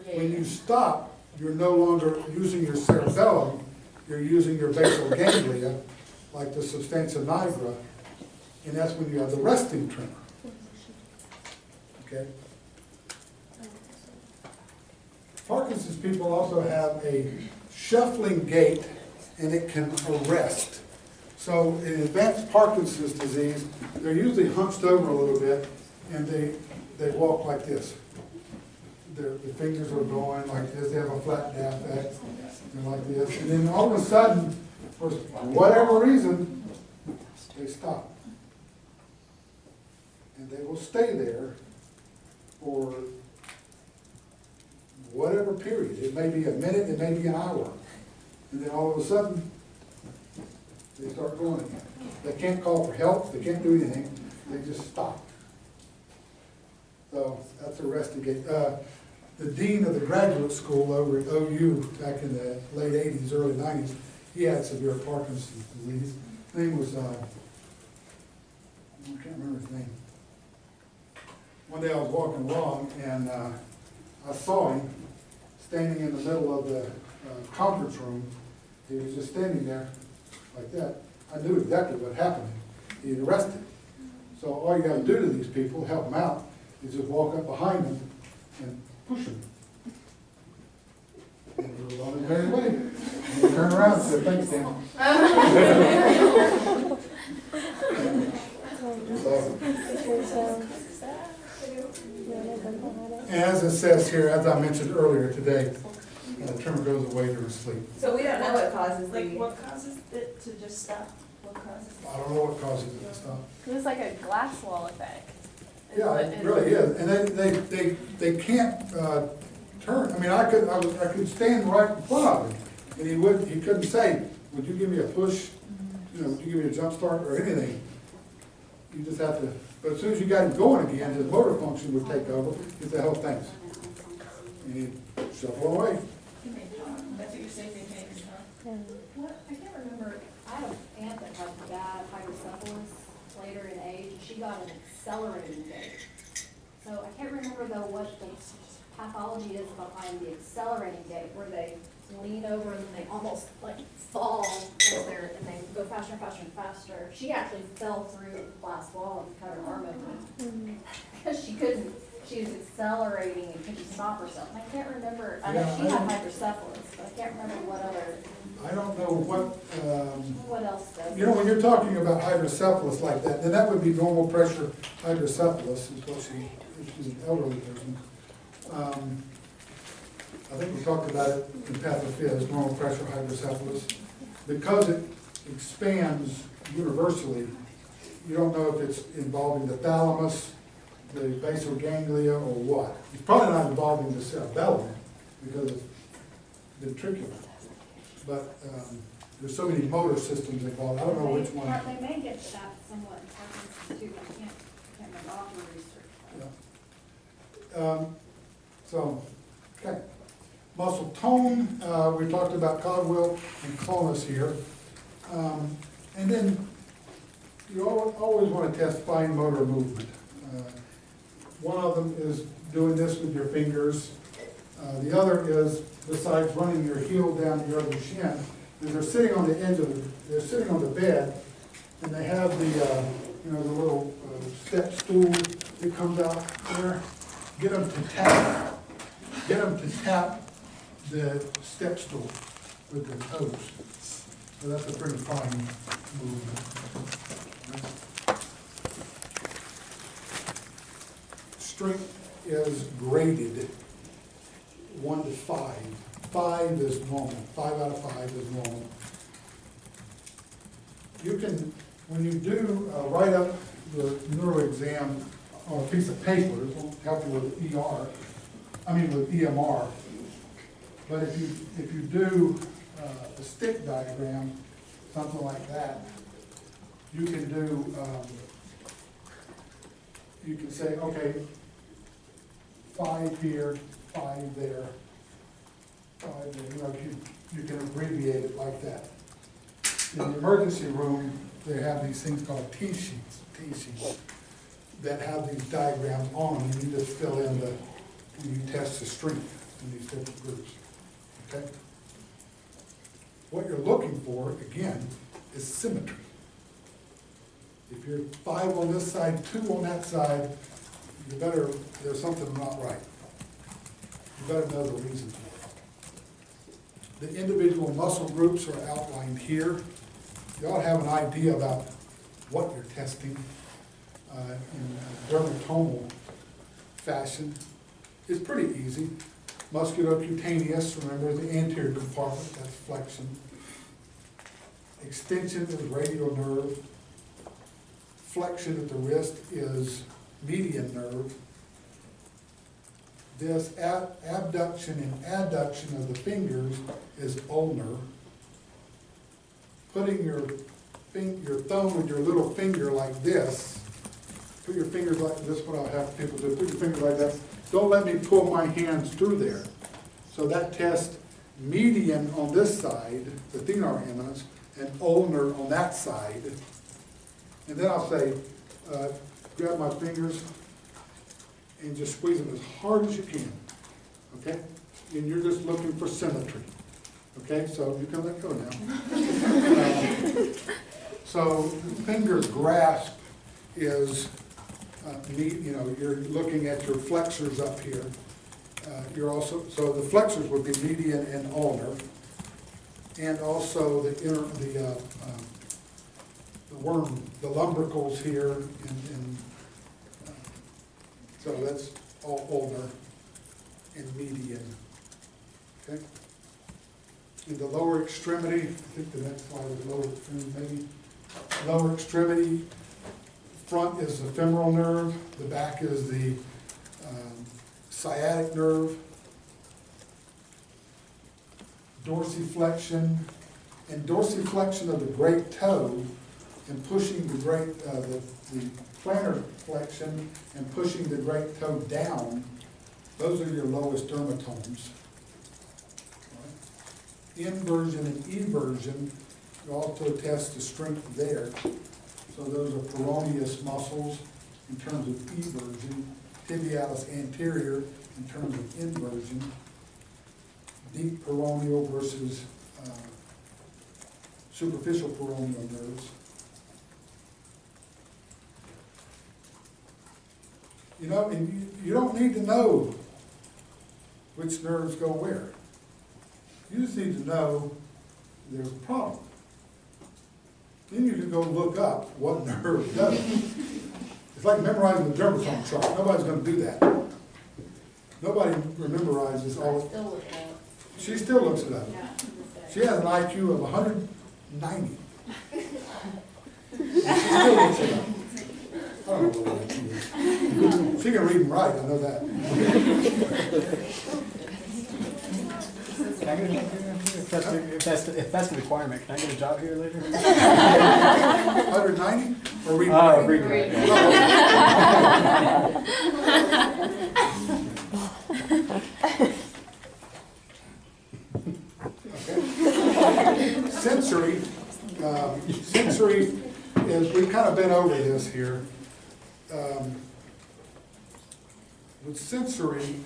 C: Yeah,
A: When
C: yeah.
A: you stop, you're no longer using your cerebellum, you're using your basal ganglia, like the substantia nigra, and that's when you have the resting tremor. Okay? Parkinson's people also have a shuffling gait, and it can arrest. So in advanced Parkinson's disease, they're usually hunched over a little bit, and they walk like this. The fingers are going like this, they have a flat affect, and like this. And then all of a sudden, for whatever reason, they stop. And they will stay there for whatever period. It may be a minute, it may be an hour. And then all of a sudden, they start going again. They can't call for help, they can't do anything, they just stop. So that's a resting gait. the dean of the graduate school over at OU back in the late 80s, early 90s, he had severe Parkinson's disease. His name was, I can't remember his name. One day I was walking along and I saw him standing in the middle of the conference room. He was just standing there like that. I knew exactly what happened. He had arrested. So all you got to do to these people, help them out, is just walk up behind them and push them. And he was on his merry way. And he turned around and said, "Thanks, Dan." And as it says here, as I mentioned earlier today, the tremor goes away during sleep.
B: So we don't know what causes
G: Like,
B: the,
G: what causes it to just stop? What causes it?
A: I don't know what causes it to stop.
H: It's like a glass wall effect.
A: Yeah, it really is. And they can't turn. I mean, I could stand right in front of him, and he couldn't say, "Would you give me a push? You know, would you give me a jump start or anything?" You just have to. But as soon as you got him going again, his motor function would take over. He'd say, "Oh, thanks," and he'd shuffle away.
G: That's what you're saying, they make, huh?
C: What, I can't remember, I had an aunt that had bad hydrocephalus later in age, and she got an accelerating gait. So I can't remember though what the pathology is behind the accelerating gait, where they lean over and they almost like fall as they're, and they go faster and faster and faster. She actually fell through a glass wall and cut her arm open. Because she was accelerating and couldn't stop herself. And I can't remember, I know
A: Yeah,
C: she had hydrocephalus, but I can't remember what other,
A: I don't know
C: what else does.
A: you know, when you're talking about hydrocephalus like that, then that would be normal pressure hydrocephalus, is what she's an elderly person. I think we talked about it in pathophys, normal pressure hydrocephalus. Because it expands universally, you don't know if it's involving the thalamus, the basal ganglia, or what. It's probably not involving the cerebellum because it's ventricular. But there's so many motor systems involved. I don't know which one.
C: They may get that somewhat in Parkinson's too, I can't remember, I'll have to research.
A: Yeah. So, okay. Muscle tone, we talked about cogwheel and clonus here. And then you always want to test fine motor movement. One of them is doing this with your fingers. The other is, besides running your heel down your other shin, is they're sitting on the edge of they're sitting on the bed, and they have the, you know, the little step stool that comes out there. Get them to tap the step stool with their toes. So that's a pretty fine movement. Strength is graded 1 to 5. 5 is normal. 5 out of 5 is normal. You can, when you do write up the neuro exam on a piece of paper, it won't help you with with EMR. But if you do a stick diagram, something like that, you can do, you can say, okay, 5 here, 5 there, 5 there. You know, you can abbreviate it like that. In the emergency room, they have these things called T-sheets, that have these diagrams on them, and you just fill in when you test the strength in these different groups. Okay? What you're looking for, again, is symmetry. If you're 5 on this side, 2 on that side, there's something not right. You better know the reason for it. The individual muscle groups are outlined here. You ought to have an idea about what you're testing in dermatomal fashion. It's pretty easy. Musculocutaneous, remember, the anterior compartment, that's flexion. Extension is radial nerve. Flexion at the wrist is median nerve. This abduction and adduction of the fingers is ulnar. Putting your thumb with your little finger like this, put your fingers like this, what I'll have people do, put your fingers like that, don't let me pull my hands through there. So that tests median on this side, the thenar eminence, and ulnar on that side. And then I'll say, grab my fingers and just squeeze them as hard as you can, okay? And you're just looking for symmetry, okay? So you can let go now. So fingers grasp is you're looking at your flexors up here. You're also, so the flexors would be median and ulnar, and also the lumbricals here, and so that's all ulnar and median. Okay. In the lower extremity, I think the next slide is lower extremity, maybe. Lower extremity, front is the femoral nerve, the back is the sciatic nerve, dorsiflexion, and dorsiflexion of the great toe, and pushing the plantar flexion and pushing the great toe down. Those are your lowest dermatomes. Right. Inversion and eversion, you also test the strength there. So those are peroneus muscles in terms of eversion, tibialis anterior in terms of inversion, deep peroneal versus superficial peroneal nerves. You know, and you don't need to know which nerves go where. You just need to know there's a problem. Then you can go look up what nerve does. It's like memorizing the dermatome chart. Nobody's going to do that. Nobody memorizes all. She still looks it up. She has an IQ of 190. She still looks it up. I don't know what IQ is. She can read and write, I know that.
D: Can I get a job here? If that's the requirement, can I get a job here later?
A: 190? Or read and write?
D: Read and write,
A: Okay. Sensory. Sensory is, we've kind of been over this here. With sensory,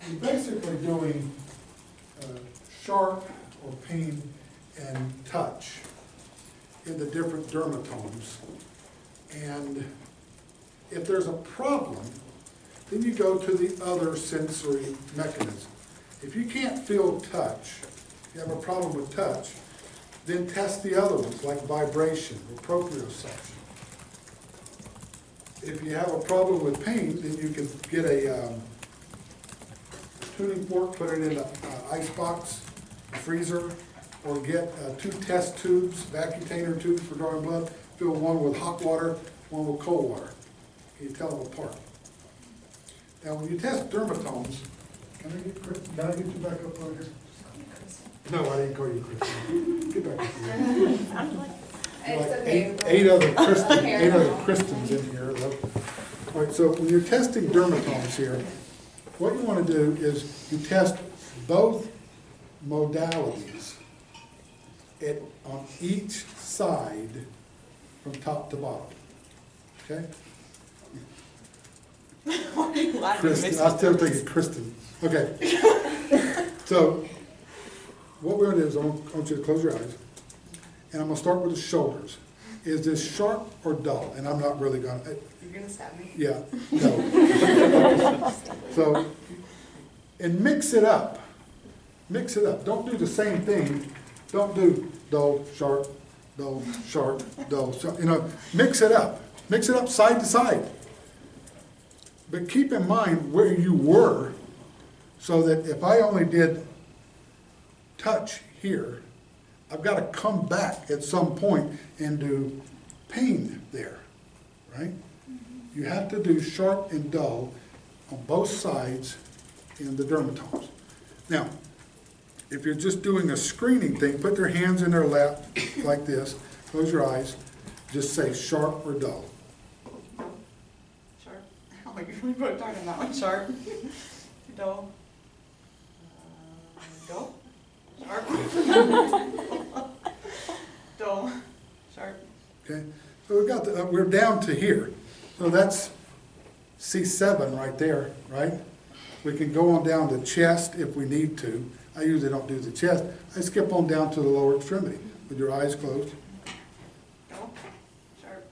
A: you're basically doing sharp or pain and touch in the different dermatomes. And if there's a problem, then you go to the other sensory mechanism. If you can't feel touch, you have a problem with touch, then test the other ones like vibration or proprioception. If you have a problem with pain, then you can get a tuning fork, put it in an ice box, a freezer, or get 2 test tubes, vacutainer tubes for drawing blood, fill one with hot water, one with cold water. You tell them apart. Now when you test dermatomes, can I get you back up over here? No, I didn't call you Kristen. Get back up here.
B: It's
A: Like
B: okay.
A: eight other Kristens in here. All right, so when you're testing dermatomes here, what you want to do is you test both modalities on each side from top to bottom. Okay? Kristen, I still think it's Kristen. Okay. So what we're going to do is I want you to close your eyes, and I'm going to start with the shoulders. Is this sharp or dull? And I'm not really going to.
B: You're going to stab me?
A: Yeah. No. So, and mix it up. Mix it up. Don't do the same thing. Don't do dull, sharp, dull, sharp, dull. So, mix it up. Mix it up side to side. But keep in mind where you were, so that if I only did touch here, I've got to come back at some point and do pain there, right? You have to do sharp and dull on both sides in the dermatomes. Now, if you're just doing a screening thing, put your hands in their lap like this, close your eyes, just say sharp or dull.
B: Sharp. Oh my God.
G: really put a target on that one. Sharp. Dull. Dull. Sharp. Dull. Sharp.
A: Okay, so we've got the, we're down to here. So that's C7 right there, right? We can go on down to chest if we need to. I usually don't do the chest. I skip on down to the lower extremity with your eyes closed.
G: Dull. Sharp.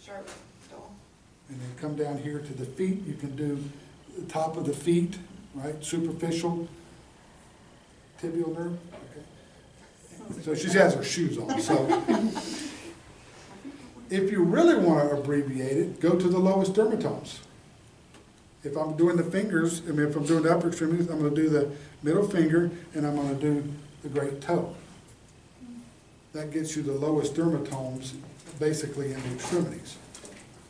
G: Sharp. Dull.
A: And then come down here to the feet. You can do the top of the feet, right? Superficial tibial nerve. Okay. So she has her shoes on. So if you really want to abbreviate it, go to the lowest dermatomes. If I'm doing the fingers, I mean, if I'm doing the upper extremities, I'm going to do the middle finger and I'm going to do the great toe. That gets you the lowest dermatomes basically in the extremities.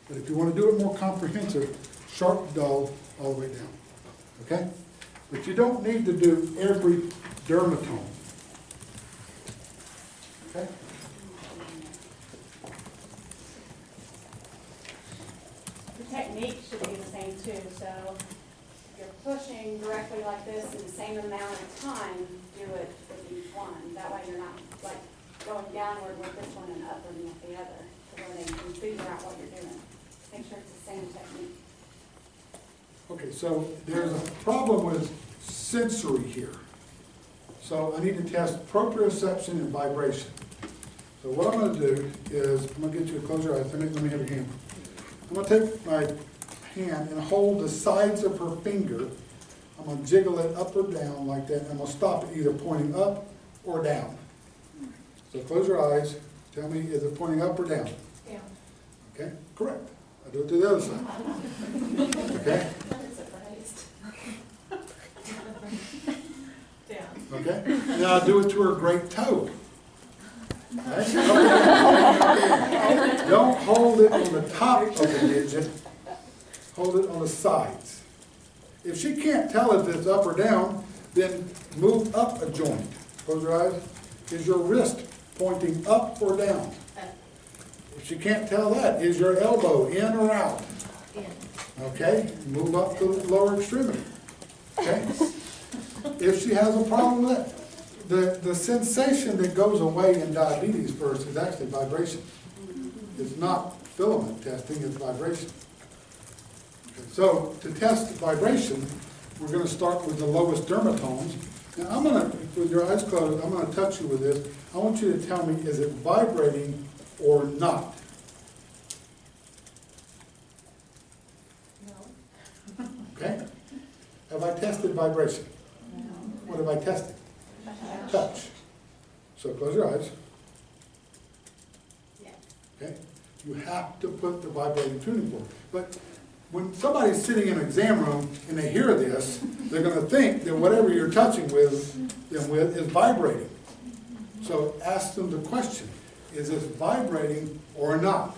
A: But if you want to do it more comprehensive, sharp, dull, all the way down. Okay? But you don't need to do every dermatome. Okay?
C: The technique should be the same too, so if you're pushing directly like this in the same amount of time, do it with each one. That way you're not like going downward with this one and upward with the other, so then they can figure out what you're doing. Make sure it's the same technique.
A: Okay, so there's a problem with sensory here. So I need to test proprioception and vibration. So what I'm going to do is, I'm going to get you to close your eyes. Let me have your hand. I'm going to take my hand and hold the sides of her finger. I'm going to jiggle it up or down like that. And I'm going to stop it either pointing up or down. So close your eyes. Tell me, is it pointing up or down?
F: Down.
A: Okay, correct. I'll do it to the other side. Okay?
F: Down.
A: Okay? Now I'll do it to her great toe. Right? Don't hold it on the top of the digit. Hold it on the sides. If she can't tell if it's up or down, then move up a joint. Close your eyes. Is your wrist pointing up or down? If she can't tell that, is your elbow in or out?
F: In.
A: Okay, move up to the lower extremity. Okay? If she has a problem with it, the sensation that goes away in diabetes first is actually vibration. It's not filament testing, it's vibration. Okay, so to test vibration, we're going to start with the lowest dermatomes. Now I'm going to, with your eyes closed, I'm going to touch you with this. I want you to tell me, is it vibrating or not?
F: No.
A: Okay? Have I tested vibration?
F: No.
A: What have I tested? Touch. So close your eyes.
C: Yeah.
A: Okay? You have to put the vibrating tuning fork. But when somebody's sitting in an exam room and they hear this, they're going to think that whatever you're touching them with is vibrating. So ask them the question, is this vibrating or not?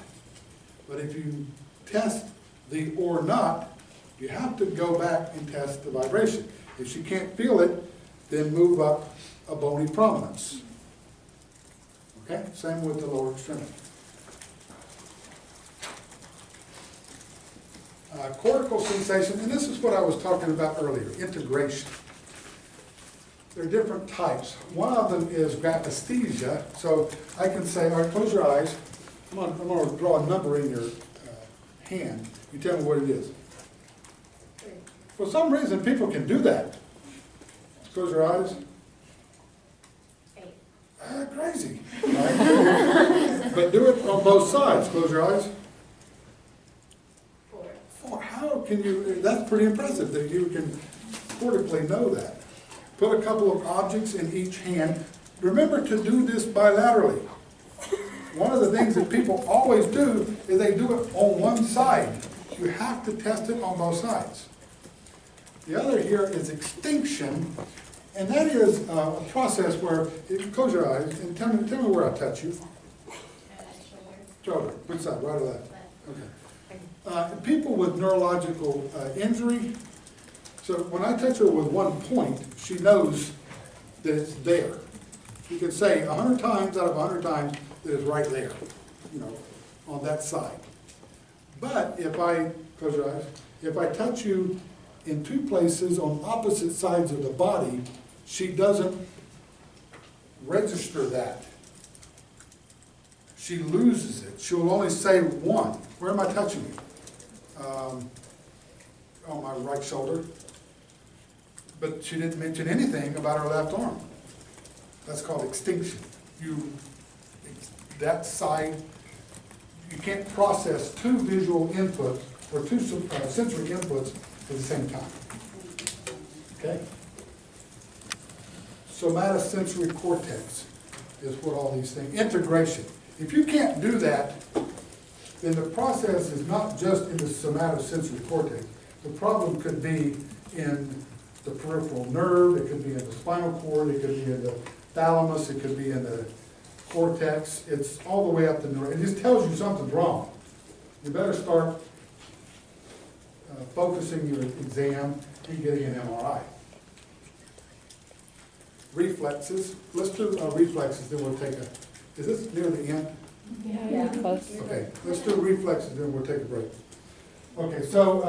A: But if you test the or not, you have to go back and test the vibration. If she can't feel it, then move up a bony prominence. Okay? Same with the lower extremity. Cortical sensation, and this is what I was talking about earlier, integration. There are different types. One of them is graphesthesia. So I can say, all right, close your eyes. I'm going to draw a number in your hand. You tell me what it is. For some reason, people can do that. Close your eyes.
C: 8.
A: Crazy. Right? But do it on both sides. Close your eyes.
C: 4.
A: 4. How can you? That's pretty impressive that you can cortically know that. Put a couple of objects in each hand. Remember to do this bilaterally. One of the things that people always do is they do it on one side. You have to test it on both sides. The other here is extinction, and that is a process where, if you close your eyes and tell me where I touch you. Shoulder. Which side, right or left? Okay. People with neurological injury, so when I touch her with one point, she knows that it's there. You can say 100 times out of 100 times that it's right there, you know, on that side. But if I, close your eyes, If I touch you in two places on opposite sides of the body, she doesn't register that. She loses it. She'll only say one. Where am I touching you? On my right shoulder. But she didn't mention anything about her left arm. That's called extinction. That side, you can't process two visual inputs or two sensory inputs at the same time. Okay? Somatosensory cortex is what all these things, integration. If you can't do that, then the process is not just in the somatosensory cortex. The problem could be in the peripheral nerve, it could be in the spinal cord, it could be in the thalamus, it could be in the cortex. It's all the way up the nerve. It just tells you something's wrong. You better start focusing your exam and getting an MRI. Reflexes. Let's do reflexes, then we'll take a, is this near the end?
H: Yeah, close.
A: Okay, let's do reflexes, then we'll take a break. Okay, so,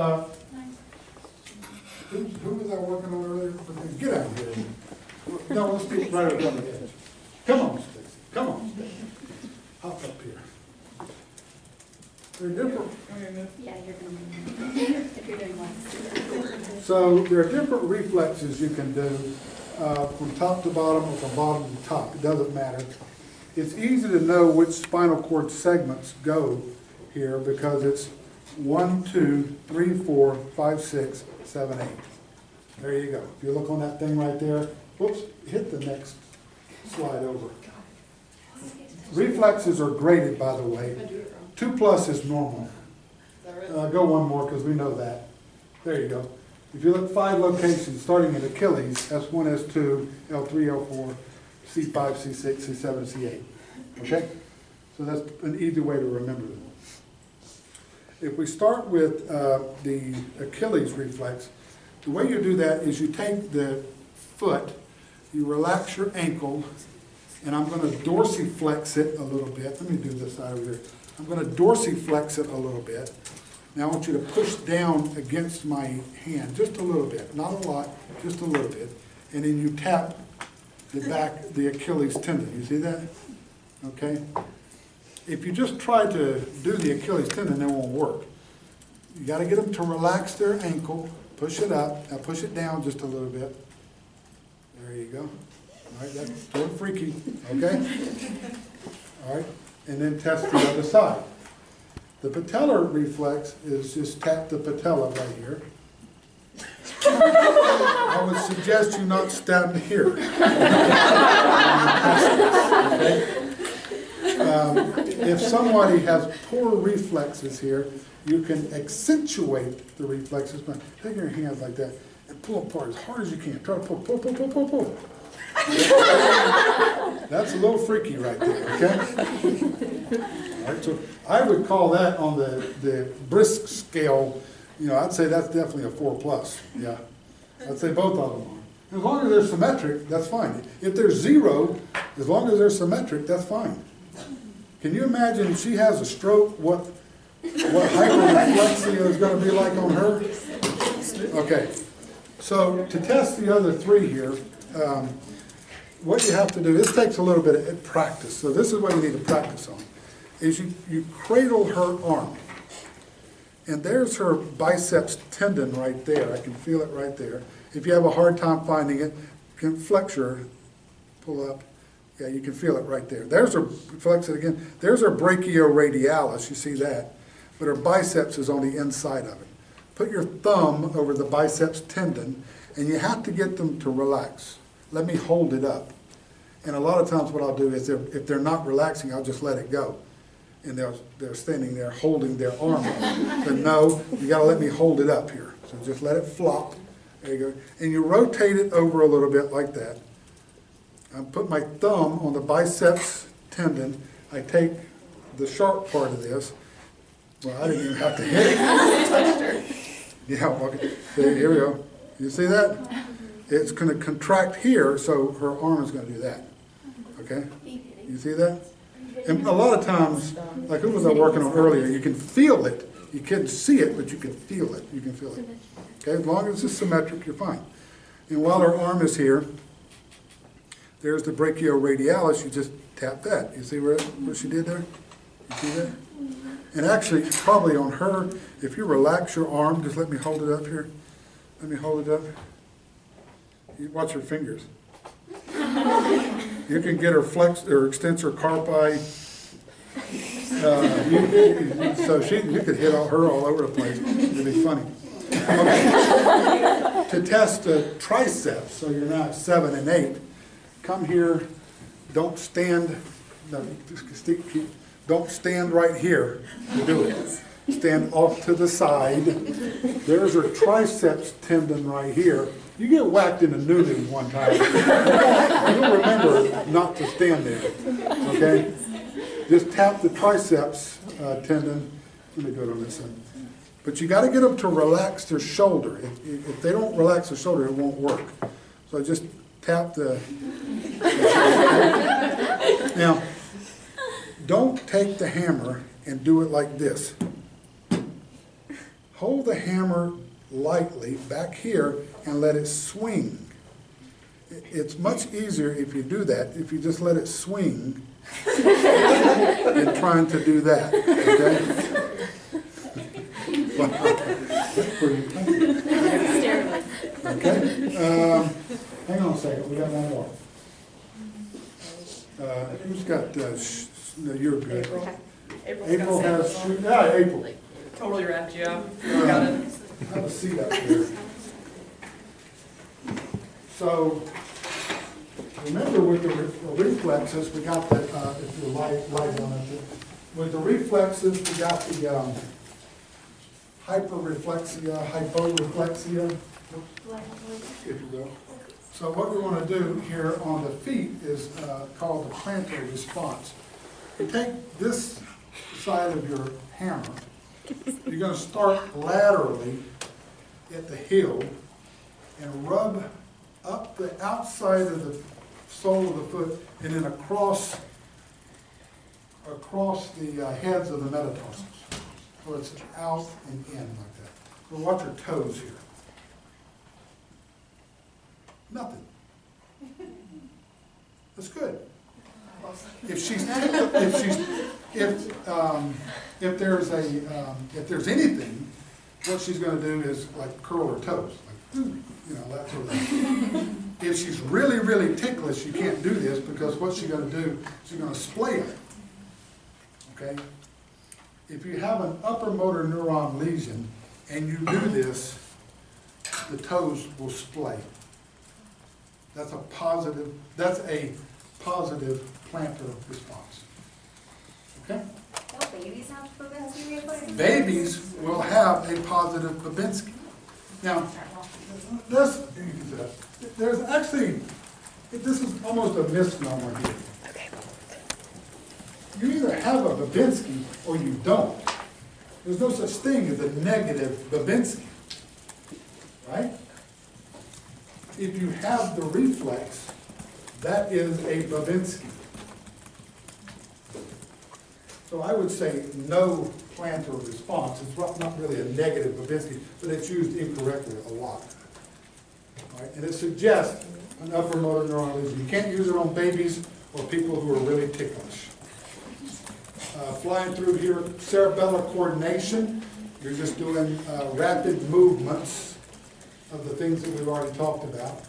A: who was I working on earlier? Get out of here. No, let's do right over on the edge. Come on, Stacy. Come on, Stacy. Hop up here. They're different.
C: Yeah, you're doing, if you're doing one.
A: So there are different reflexes you can do from top to bottom or from bottom to top. It doesn't matter. It's easy to know which spinal cord segments go here because it's 1, 2, 3, 4, 5, 6, 7, 8. There you go. If you look on that thing right there, whoops, hit the next slide over. Reflexes are graded, by the way. 2+ is normal. Go one more because we know that. There you go. If you look 5 locations, starting at Achilles, S1, S2, L3, L4, C5, C6, C7, C8. Okay? So that's an easy way to remember them. If we start with the Achilles reflex, the way you do that is you take the foot, you relax your ankle, and I'm going to dorsiflex it a little bit. Let me do this side over here. I'm going to dorsiflex it a little bit. Now I want you to push down against my hand, just a little bit, not a lot, just a little bit. And then you tap the back, the Achilles tendon. You see that? Okay? If you just try to do the Achilles tendon, it won't work. You got to get them to relax their ankle, push it up, now push it down just a little bit. There you go. All right, that's sort of freaky, okay? All right, and then test the other side. The patellar reflex is just tap the patella right here. I would suggest you not stand here. Okay? If somebody has poor reflexes here, you can accentuate the reflexes by taking your hands like that and pull apart as hard as you can. Try to pull, pull, pull, pull, pull, pull. That's a little freaky right there, okay? All right, so I would call that on the brisk scale, I'd say that's definitely a 4+. Yeah, I'd say both of them are. As long as they're symmetric, that's fine. If they're 0, as long as they're symmetric, that's fine. Can you imagine if she has a stroke, what hyperreflexia is going to be like on her? Okay, so to test the other 3 here, what you have to do, this takes a little bit of practice, so this is what you need to practice on, is you cradle her arm. And there's her biceps tendon right there. I can feel it right there. If you have a hard time finding it, you can flex her, pull up. Yeah, you can feel it right there. There's her, flex it again. There's her brachioradialis, you see that. But her biceps is on the inside of it. Put your thumb over the biceps tendon, and you have to get them to relax. Let me hold it up. And a lot of times what I'll do is if they're not relaxing, I'll just let it go. And they're standing there holding their arm up. But no, you got to let me hold it up here. So just let it flop. There you go. And you rotate it over a little bit like that. I put my thumb on the biceps tendon. I take the sharp part of this. Well, I didn't even have to hit it. Yeah, okay. So here we go. You see that? It's going to contract here, so her arm is going to do that. Okay? You see that? And a lot of times, like who was I working on earlier, you can feel it You can't see it, but you can feel it. You can feel it. Okay, as long as it's symmetric, you're fine. And while her arm is here, there's the brachioradialis. You just tap that. You see what she did there? You see that? And actually, probably on her, if you relax your arm, just let me hold it up here. Let me hold it up. You watch her fingers. You can get her flex or extensor carpi. So you could hit her all over the place. It'd be funny. Okay. To test the triceps, so you're not 7 and 8, come here. Don't stand. No, don't stand right here to do it. Stand off to the side. There's her triceps tendon right here. You get whacked in the nunu one time. You'll remember not to stand there. Okay? Just tap the triceps tendon. Let me go on this side. But you got to get them to relax their shoulder. If they don't relax their shoulder, it won't work. So just tap the Now, don't take the hammer and do it like this. Hold the hammer lightly back here and let it swing. It's much easier if you do that, if you just let it swing than trying to do that, okay? That's pretty funny. Okay, hang on a second, we got one more. Who's got, no, you're good. April has, April.
I: Totally wrapped you up.
A: Got it. Have a seat up here. So, remember with the reflexes, we got the, if you light on it, with the reflexes, we got the hyperreflexia, hyporeflexia, if you will. So what we want to do here on the feet is called the plantar response. You take this side of your hammer, you're going to start laterally at the heel and rub up the outside of the sole of the foot and then across the heads of the metatarsals. So it's out and in like that. We'll watch her toes here. Nothing. That's good. If there's anything, what she's going to do is like curl her toes, like that sort of thing. If she's really, really ticklish, you can't do this because what she's going to do, she's going to splay it. Okay. If you have an upper motor neuron lesion and you do this, the toes will splay. That's a positive plantar response. Okay?
B: Don't babies have Babinski reflex?
A: Babies will have a positive Babinski. Now, there's actually, this is almost a misnomer here. You either have a Babinski or you don't. There's no such thing as a negative Babinski. Right? If you have the reflex, that is a Babinski. So I would say no plantar response. It's not really a negative Babinski, but it's used incorrectly a lot. All right? And it suggests an upper motor neuron lesion. You can't use it on babies or people who are really ticklish. Flying through here, cerebellum coordination. You're just doing rapid movements of the things that we've already talked about.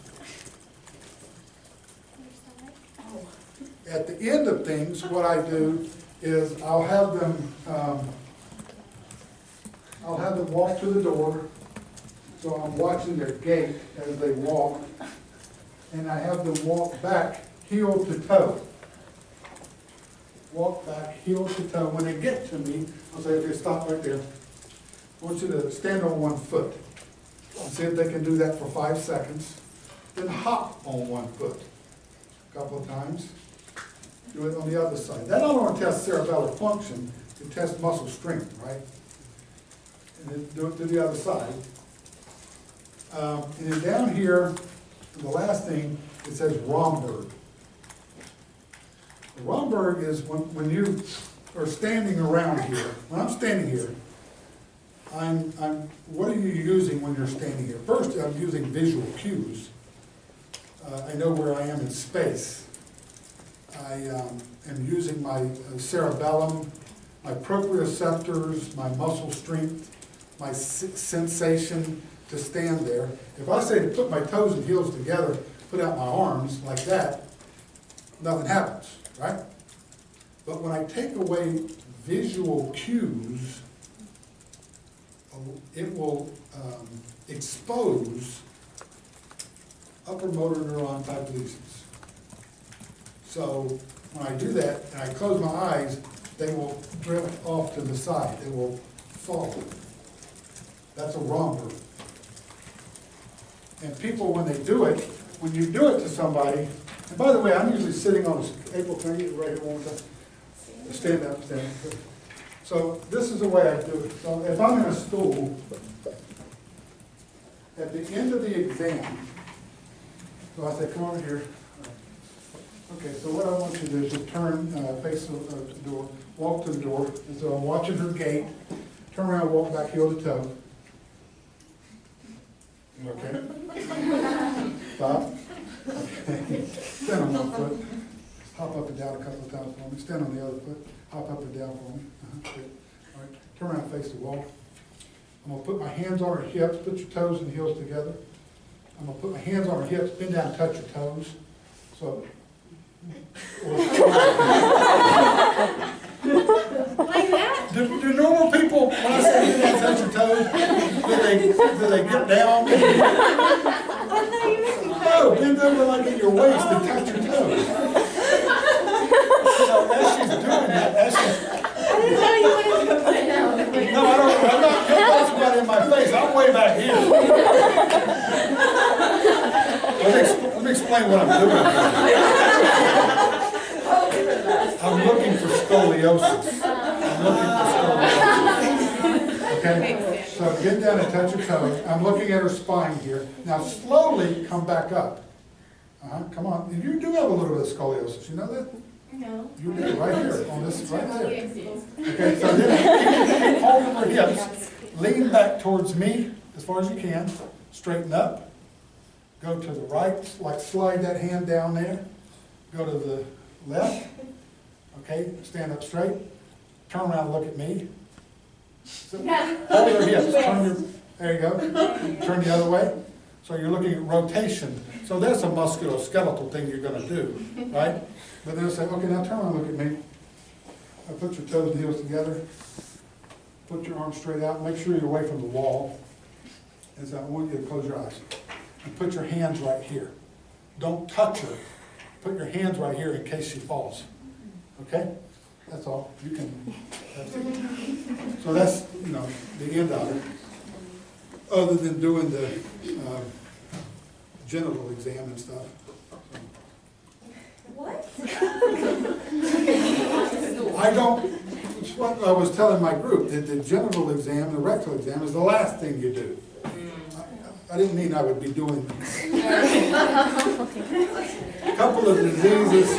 A: At the end of things, what I do is I'll have them walk to the door. So I'm watching their gait as they walk, and I have them walk back heel to toe. Walk back heel to toe. When they get to me, I'll say, okay, stop right there. I want you to stand on one foot. And see if they can do that for 5 seconds. Then hop on one foot a couple of times. Do it on the other side. That not only tests cerebellar function, it tests muscle strength, right? And then do it to the other side. And then down here, the last thing, it says Romberg. The Romberg is when you are standing around here. When I'm standing here, what are you using when you're standing here? First, I'm using visual cues. I know where I am in space. I am using my cerebellum, my proprioceptors, my muscle strength, my sensation to stand there. If I say to put my toes and heels together, put out my arms like that, nothing happens, right? But when I take away visual cues, it will expose upper motor neuron type lesions. So when I do that and I close my eyes, they will drift off to the side. They will fall. That's a romper. And people, when they do it, when you do it to somebody, and by the way, I'm usually sitting on April, can I get right here one more time? Stand up, stand up. So this is the way I do it. So if I'm in a stool, at the end of the exam, so I say, come over here. Okay, so what I want you to do is to turn, face the door, walk to the door. And so I'm watching her gait, turn around, walk back heel to toe. Okay. Stop. Okay. Stand on one foot. Hop up and down a couple of times for me. Stand on the other foot. Hop up and down for me. Good. All right. Turn around, face the wall. I'm going to put my hands on her hips. Put your toes and heels together. I'm going to put my hands on her hips. Bend down and touch your toes. So.
F: Like that?
A: Do normal people, when I say bend down and touch your toes, do they get down? No, bend over like at your waist and touch your toes. So as she's doing that,
F: I didn't know you wanted to put it down.
A: no, I don't, I'm not putting somebody in my face, I'm way back here. Let me explain what I'm doing. I'm looking for scoliosis. Okay, so get down and touch your toes. I'm looking at her spine here. Now slowly come back up. Come on, and you do have a little bit of scoliosis, you know that?
F: No.
A: You do, right here, on this, right there. Okay, so then keep hold of her hips, lean back towards me as far as you can, straighten up, go to the right, like slide that hand down there, go to the left, okay, stand up straight, turn around and look at me. So, hold her hips, turn your, there you go, turn the other way. So you're looking at rotation. So that's a musculoskeletal thing you're going to do, right? But then I say, okay, now turn around and look at me. I put your toes and heels together. Put your arms straight out. Make sure you're away from the wall. And so I want you to close your eyes. And put your hands right here. Don't touch her. Put your hands right here in case she falls. Okay? That's all. You can, that's it. So that's, you know, the end of it. Other than doing the genital exam and stuff.
B: What?
A: I don't, it's what I was telling my group, that the genital exam, the rectal exam is the last thing you do. I didn't mean I would be doing these. A couple of diseases,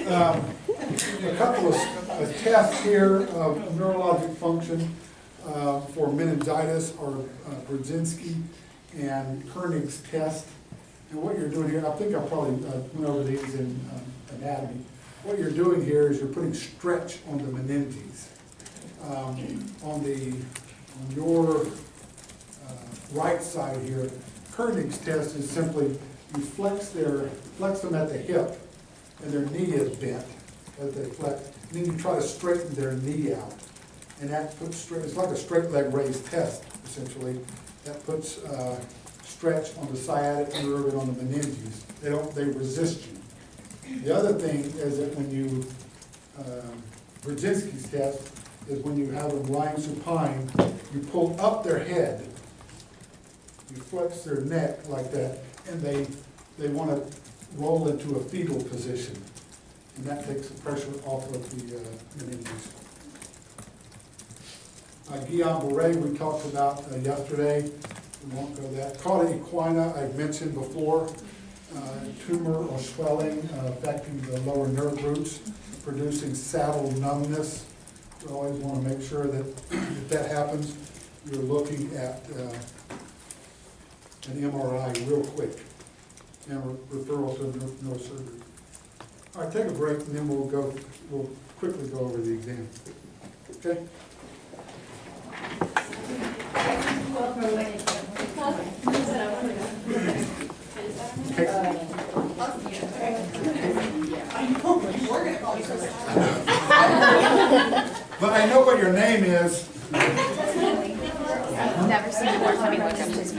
A: a couple of tests here of neurologic function for meningitis or Brzezinski and Koenig's test. And what you're doing here, I think I probably went over these in anatomy. What you're doing here is you're putting stretch on the meninges. On your right side here, Koenig's test is simply you flex them at the hip, and their knee is bent as they flex. And then you try to straighten their knee out, and that puts straight. It's like a straight leg raise test essentially. That puts stretch on the sciatic nerve and on the meninges. They resist you. The other thing is that when you, Brzezinski's test is when you have them lying supine, you pull up their head, you flex their neck like that, and they want to roll into a fetal position. And that takes the pressure off of the meninges. Guillain-Barré we talked about yesterday. We won't go that. Cauda equina I've mentioned before. Tumor or swelling affecting the lower nerve roots, producing saddle numbness, We always want to make sure that if that happens, you're looking at an MRI real quick and referral to neurosurgery. All right, take a break and then we'll quickly go over the exam. Okay? But I know what your name is.
H: Never seen a more funny look up his